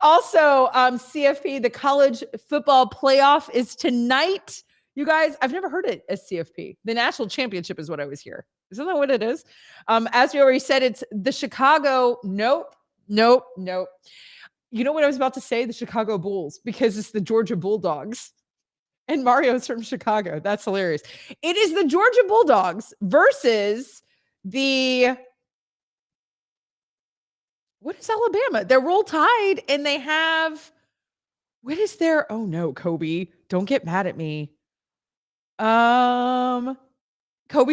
Also, CFP, the college football playoff is tonight. You guys, I've never heard it as CFP. The national championship is what I always hear. Isn't that what it is? As we already said, it's the Chicago. Nope. You know what I was about to say? The Chicago Bulls, because it's the Georgia Bulldogs. And Mario's from Chicago. That's hilarious. It is the Georgia Bulldogs versus the... What is Alabama? They're Roll Tide, and they have... What is their... Oh, no, Kobe. Don't get mad at me. Kobe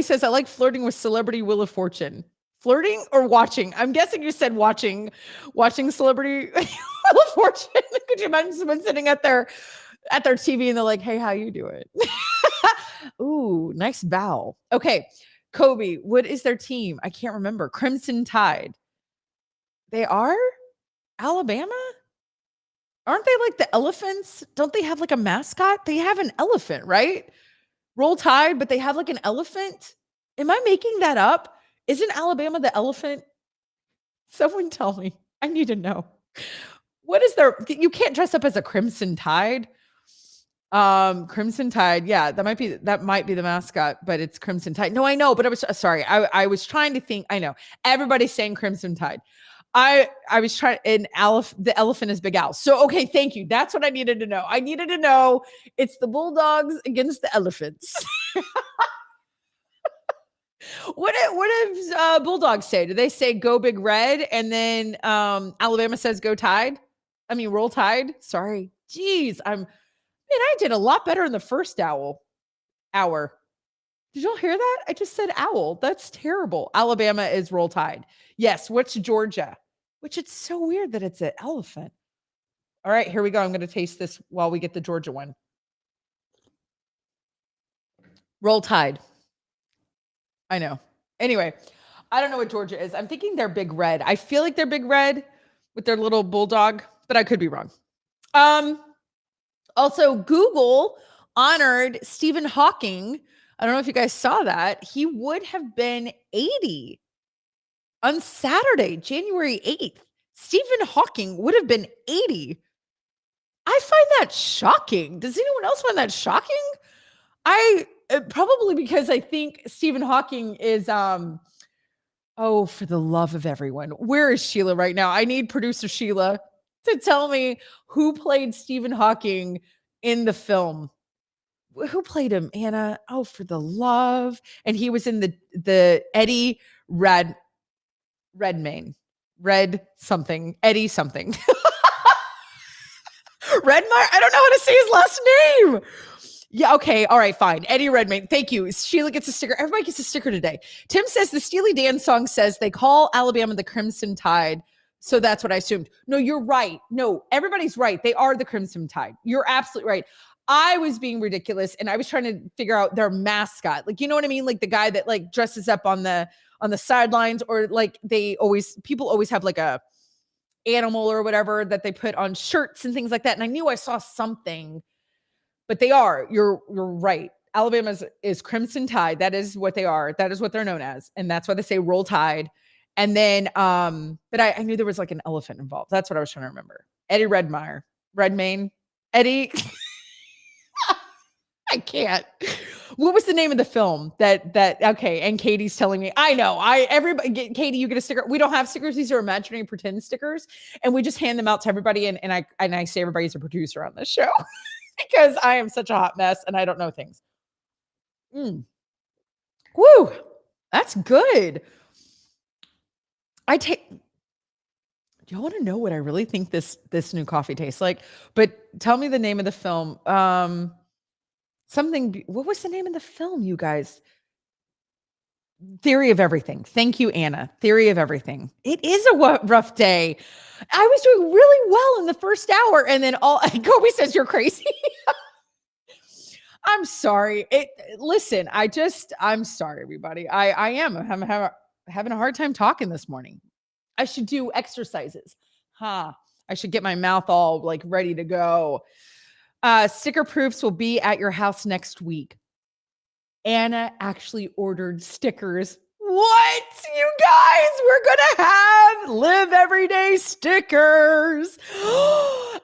says, I like flirting with celebrity Wheel of Fortune. Flirting or watching? I'm guessing you said watching celebrity Wheel of Fortune. Could you imagine someone sitting at their TV and they're like, hey, how you doing? Ooh, nice bow. Okay, Kobe, what is their team? I can't remember. Crimson Tide. They are? Alabama? Aren't they like the elephants? Don't they have like a mascot? They have an elephant, right? Roll Tide, but they have like an elephant? Am I making that up? Isn't Alabama the elephant? Someone tell me. I need to know. What is their... You can't dress up as a Crimson Tide. Crimson Tide. Yeah, that might be the mascot, but it's Crimson Tide. No, I know, but I was sorry. I was trying to think. I know. Everybody's saying Crimson Tide. I was trying, the elephant is Big Al. So, okay, thank you. That's what I needed to know. I needed to know it's the Bulldogs against the elephants. What does Bulldogs say? Do they say go Big Red? And then Alabama says go Tide? I mean, Roll Tide? Sorry. Jeez, I did a lot better in the first hour. Did y'all hear that? I just said owl. That's terrible. Alabama is Roll Tide. Yes. What's Georgia? Which it's so weird that it's an elephant. All right, here we go. I'm going to taste this while we get the Georgia one. Roll Tide. I know. Anyway, I don't know what Georgia is. I'm thinking they're Big Red. I feel like they're Big Red with their little bulldog, but I could be wrong. Also, Google honored Stephen Hawking. I don't know if you guys saw that. He would have been 80 on Saturday, January 8th. Stephen Hawking would have been 80. I find that shocking. Does anyone else find that shocking? Probably because I think Stephen Hawking is, oh, for the love of everyone. Where is Sheila right now? I need producer Sheila to tell me who played Stephen Hawking in the film. Who played him, Anna? Oh, for the love. And he was in the Eddie Redmayne. Red something. Eddie something. Redmire? I don't know how to say his last name. Yeah, okay. All right, fine. Eddie Redmayne. Thank you. Sheila gets a sticker. Everybody gets a sticker today. Tim says the Steely Dan song says they call Alabama the Crimson Tide. So that's what I assumed. No, you're right. No, everybody's right. They are the Crimson Tide. You're absolutely right. I was being ridiculous and I was trying to figure out their mascot. Like, you know what I mean? Like the guy that like dresses up on the sidelines, or like people always have like a animal or whatever that they put on shirts and things like that. And I knew I saw something, but they are, you're right. Alabama is Crimson Tide. That is what they are. That is what they're known as. And that's why they say Roll Tide. And then, but I knew there was like an elephant involved. That's what I was trying to remember. Eddie Redmayne, Eddie. I can't. What was the name of the film that okay, and Katie's telling me, I know, Katie, you get a sticker. We don't have stickers. These are imaginary pretend stickers. And we just hand them out to everybody. And I say everybody's a producer on this show because I am such a hot mess and I don't know things. Woo, that's good. Do y'all want to know what I really think this new coffee tastes like? But tell me the name of the film. What was the name of the film, you guys? Theory of Everything. Thank you, Anna. Theory of Everything. It is a rough day. I was doing really well in the first hour, and then Kobe says you're crazy. I'm sorry. Listen, I'm sorry, everybody. I'm having a hard time talking this morning. I should do exercises. I should get my mouth all like ready to go. Sticker proofs will be at your house next week. Anna actually ordered stickers. What? You guys, we're going to have Live Everyday stickers.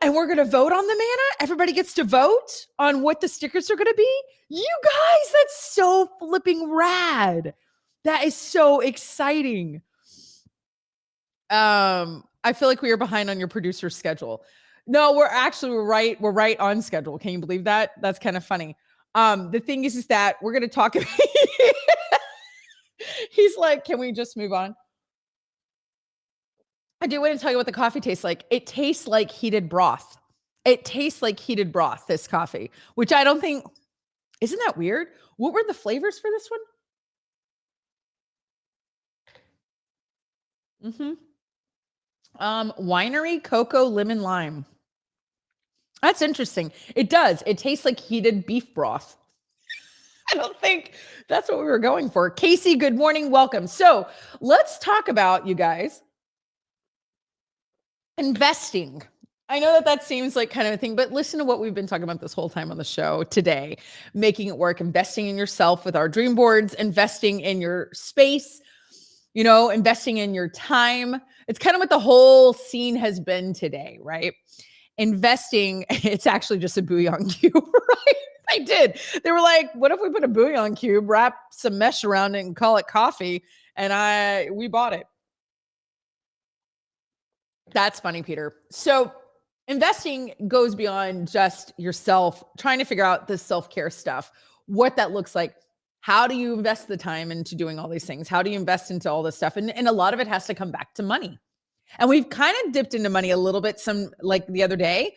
And we're going to vote on them, Anna. Everybody gets to vote on what the stickers are going to be. You guys, that's so flipping rad. That is so exciting. I feel like we are behind on your producer's schedule. No, we're right on schedule. Can you believe that? That's kind of funny. The thing is that we're going to talk. He's like, can we just move on? I do want to tell you what the coffee tastes like. It tastes like heated broth. This coffee, which I don't think, isn't that weird? What were the flavors for this one? Winery, cocoa, lemon, lime. That's interesting. It does. It tastes like heated beef broth. I don't think that's what we were going for. Casey, good morning. Welcome. So let's talk about, you guys, investing. I know that seems like kind of a thing, but listen to what we've been talking about this whole time on the show today. Making it work, investing in yourself with our dream boards, investing in your space, investing in your time. It's kind of what the whole scene has been today, right? Investing, it's actually just a bouillon cube, right? They did. They were like, what if we put a bouillon cube, wrap some mesh around it and call it coffee? And we bought it. That's funny, Peter. So investing goes beyond just yourself, trying to figure out this self-care stuff, what that looks like. How do you invest the time into doing all these things? How do you invest into all this stuff? And a lot of it has to come back to money. And we've kind of dipped into money a little bit, like the other day.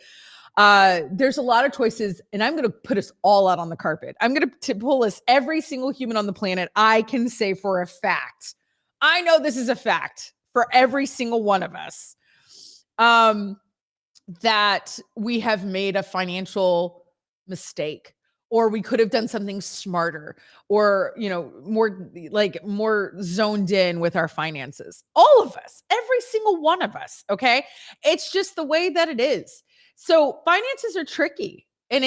There's a lot of choices, and I'm going to put us all out on the carpet. I'm going to pull us, every single human on the planet, I can say for a fact. I know this is a fact for every single one of us, that we have made a financial mistake, or we could have done something smarter, or, more zoned in with our finances. All of us, every single one of us. Okay. It's just the way that it is. So finances are tricky, and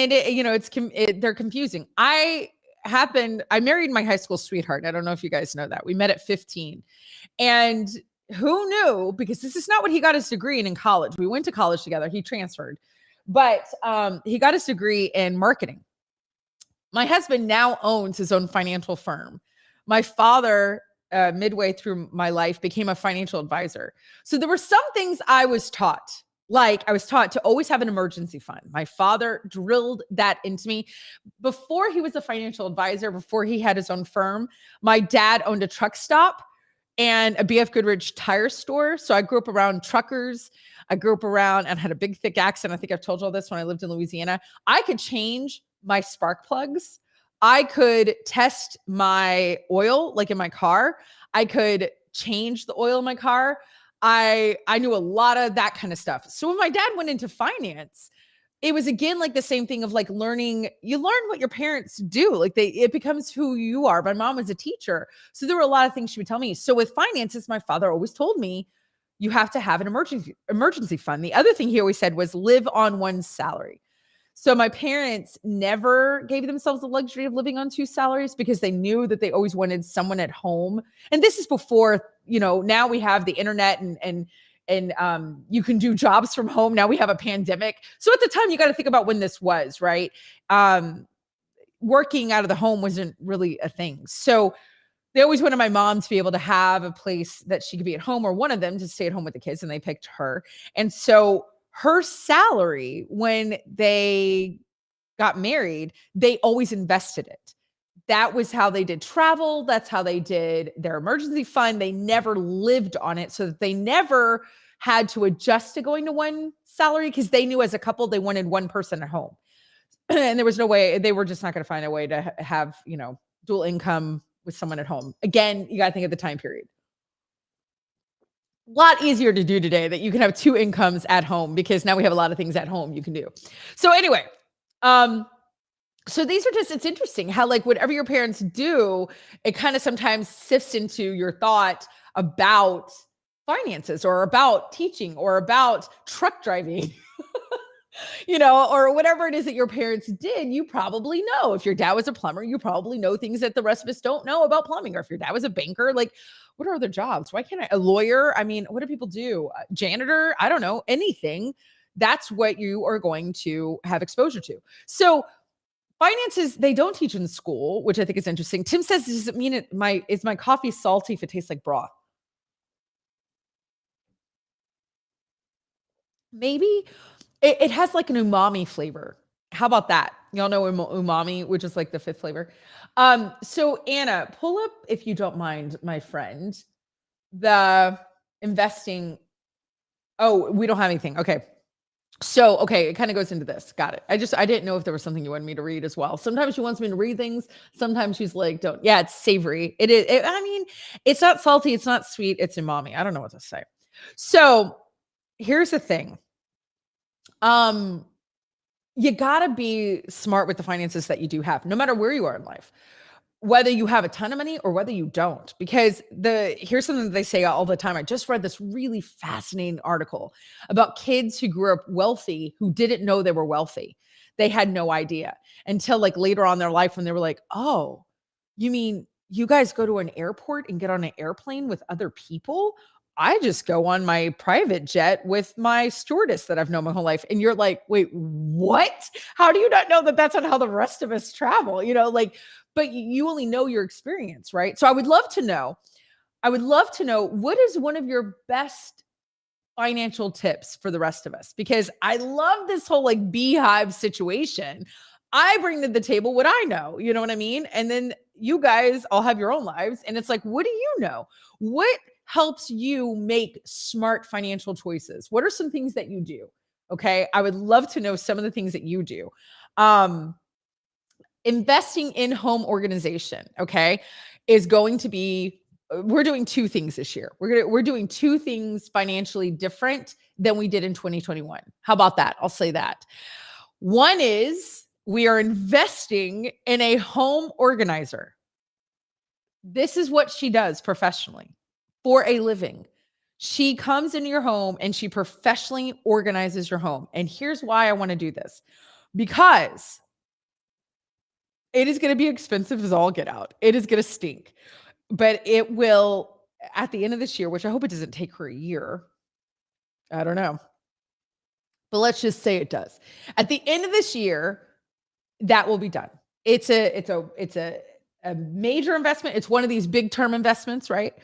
they're confusing. I married my high school sweetheart. I don't know if you guys know that. We met at 15, and who knew, because this is not what he got his degree in college. We went to college together. He transferred, but he got his degree in marketing. My husband now owns his own financial firm. My father, midway through my life, became a financial advisor. So there were some things I was taught. Like, I was taught to always have an emergency fund. My father drilled that into me. Before he was a financial advisor, before he had his own firm, my dad owned a truck stop and a BF Goodrich tire store. So I grew up around truckers. I grew up around and had a big, thick accent. I think I've told you all this when I lived in Louisiana. I could change my spark plugs. I could test my oil, like in my car. I could change the oil in my car. I knew a lot of that kind of stuff. So when my dad went into finance, it was again like the same thing of like learning. You learn what your parents do. Like it becomes who you are. My mom was a teacher, so there were a lot of things she would tell me. So with finances, my father always told me, you have to have an emergency fund. The other thing he always said was live on one's salary. So my parents never gave themselves the luxury of living on two salaries, because they knew that they always wanted someone at home. And this is before, now we have the internet and you can do jobs from home. Now we have a pandemic. So at the time, you got to think about when this was, right? Working out of the home wasn't really a thing. So they always wanted my mom to be able to have a place that she could be at home, or one of them to stay at home with the kids, and they picked her. And so her salary, when they got married, they always invested it. That was how they did travel. That's how they did their emergency fund. They never lived on it, so that they never had to adjust to going to one salary, because they knew as a couple, they wanted one person at home. And there was no way, they were just not going to find a way to have, dual income with someone at home. Again, you got to think of the time period. A lot easier to do today, that you can have two incomes at home, because now we have a lot of things at home you can do. So anyway, So these are just it's interesting how, like, whatever your parents do, it kinda sometimes sifts into your thought about finances or about teaching or about truck driving. Or whatever it is that your parents did, you probably know. If your dad was a plumber, you probably know things that the rest of us don't know about plumbing. Or if your dad was a banker, like, what are other jobs? Why can't a lawyer? I mean, what do people do? Janitor? I don't know. Anything. That's what you are going to have exposure to. So finances, they don't teach in school, which I think is interesting. Tim says, does it mean is my coffee salty if it tastes like broth? Maybe it has like an umami flavor. How about that? Y'all know umami, which is like the fifth flavor. So Anna, pull up, if you don't mind, my friend, the investing. Oh, we don't have anything. Okay. So, okay, it kind of goes into this. Got it. I didn't know if there was something you wanted me to read as well. Sometimes she wants me to read things. Sometimes she's like, don't. Yeah, it's savory. It is. I mean, it's not salty. It's not sweet. It's umami. I don't know what to say. So here's the thing. Um, you gotta be smart with the finances that you do have, no matter where you are in life, whether you have a ton of money or whether you don't. Because here's something that they say all the time. I just read this really fascinating article about kids who grew up wealthy who didn't know they were wealthy. They had no idea until like later on in their life when they were like, oh, you mean you guys go to an airport and get on an airplane with other people? I just go on my private jet with my stewardess that I've known my whole life. And you're like, wait, what? How do you not know that that's not how the rest of us travel? Like, but you only know your experience, right? So I would love to know what is one of your best financial tips for the rest of us, because I love this whole like beehive situation. I bring to the table what I know, you know what I mean? And then you guys all have your own lives. And it's like, what do you know? What helps you make smart financial choices? What are some things that you do? Okay. I would love to know some of the things that you do. Um, Investing in home organization, okay, is going to be we're doing two things this year. We're doing two things financially different than we did in 2021. How about that? I'll say that. One is we are investing in a home organizer. This is what she does professionally for a living. She comes into your home and she professionally organizes your home. And here's why I want to do this, because it is gonna be expensive as all get out. It is gonna stink, but it will at the end of this year, which I hope it doesn't take her a year. I don't know, but let's just say it does. At the end of this year, that will be done. It's a major investment. It's one of these big term investments, right?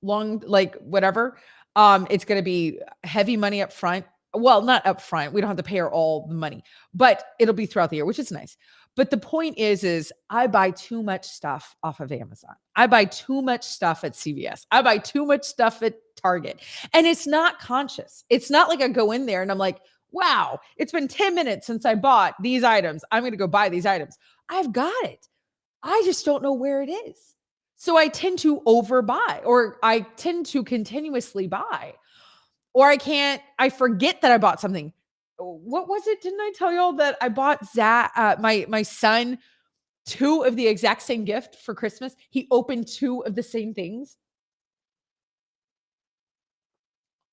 Long, like whatever. It's gonna be heavy money up front. Well, not up front. We don't have to pay her all the money, but it'll be throughout the year, which is nice. But the point is I buy too much stuff off of Amazon. I buy too much stuff at CVS. I buy too much stuff at Target. And it's not conscious. It's not like I go in there and I'm like, wow, it's been 10 minutes since I bought these items. I'm going to go buy these items. I've got it. I just don't know where it is. So I tend to overbuy, or I tend to continuously buy, or I forget that I bought something. What was it? Didn't I tell y'all that I bought my son two of the exact same gift for Christmas? He opened two of the same things.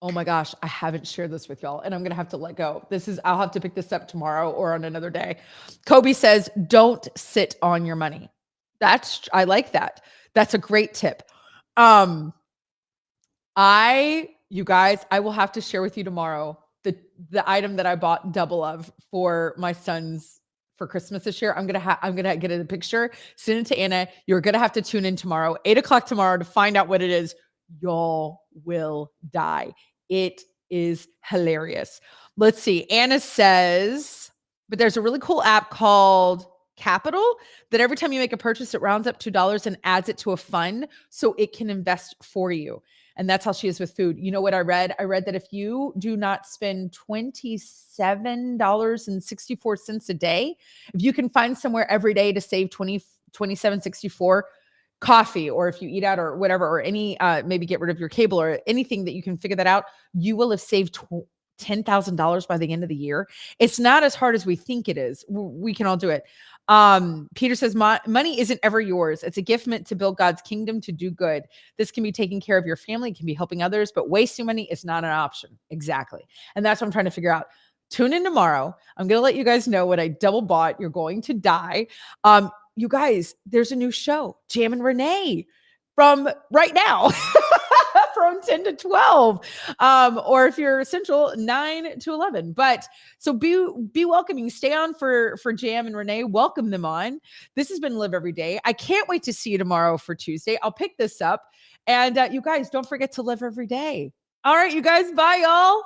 Oh my gosh, I haven't shared this with y'all, and I'm gonna have to let go. I'll have to pick this up tomorrow or on another day. Kobe says, don't sit on your money. I like that. That's a great tip. Um, you guys, I will have to share with you tomorrow the item that I bought double of for my son's for Christmas this year. I'm gonna get a picture, send it to Anna. You're gonna have to tune in tomorrow, 8 o'clock tomorrow, to find out what it is. Y'all will die. It is hilarious. Let's see. Anna says, but there's a really cool app called Capital that every time you make a purchase, it rounds up $2 and adds it to a fund so it can invest for you. And that's how she is with food. You know what I read? I read that if you do not spend $27.64 a day, if you can find somewhere every day to save 27.64, coffee, or if you eat out or whatever, or any maybe get rid of your cable or anything that you can figure that out, you will have saved $10,000 by the end of the year. It's not as hard as we think it is. We can all do it. Peter says, money isn't ever yours. It's a gift meant to build God's kingdom, to do good. This can be taking care of your family, it can be helping others, but wasting money is not an option. Exactly. And that's what I'm trying to figure out. Tune in tomorrow. I'm going to let you guys know what I double bought. You're going to die. You guys, there's a new show, Jam and Renee, from right now. From 10 to 12, or if you're Central, 9 to 11. But so be welcoming. Stay on for Jam and Renee. Welcome them on. This has been Live Every Day. I can't wait to see you tomorrow for Tuesday. I'll pick this up. And you guys, don't forget to live every day. All right, you guys, bye, y'all.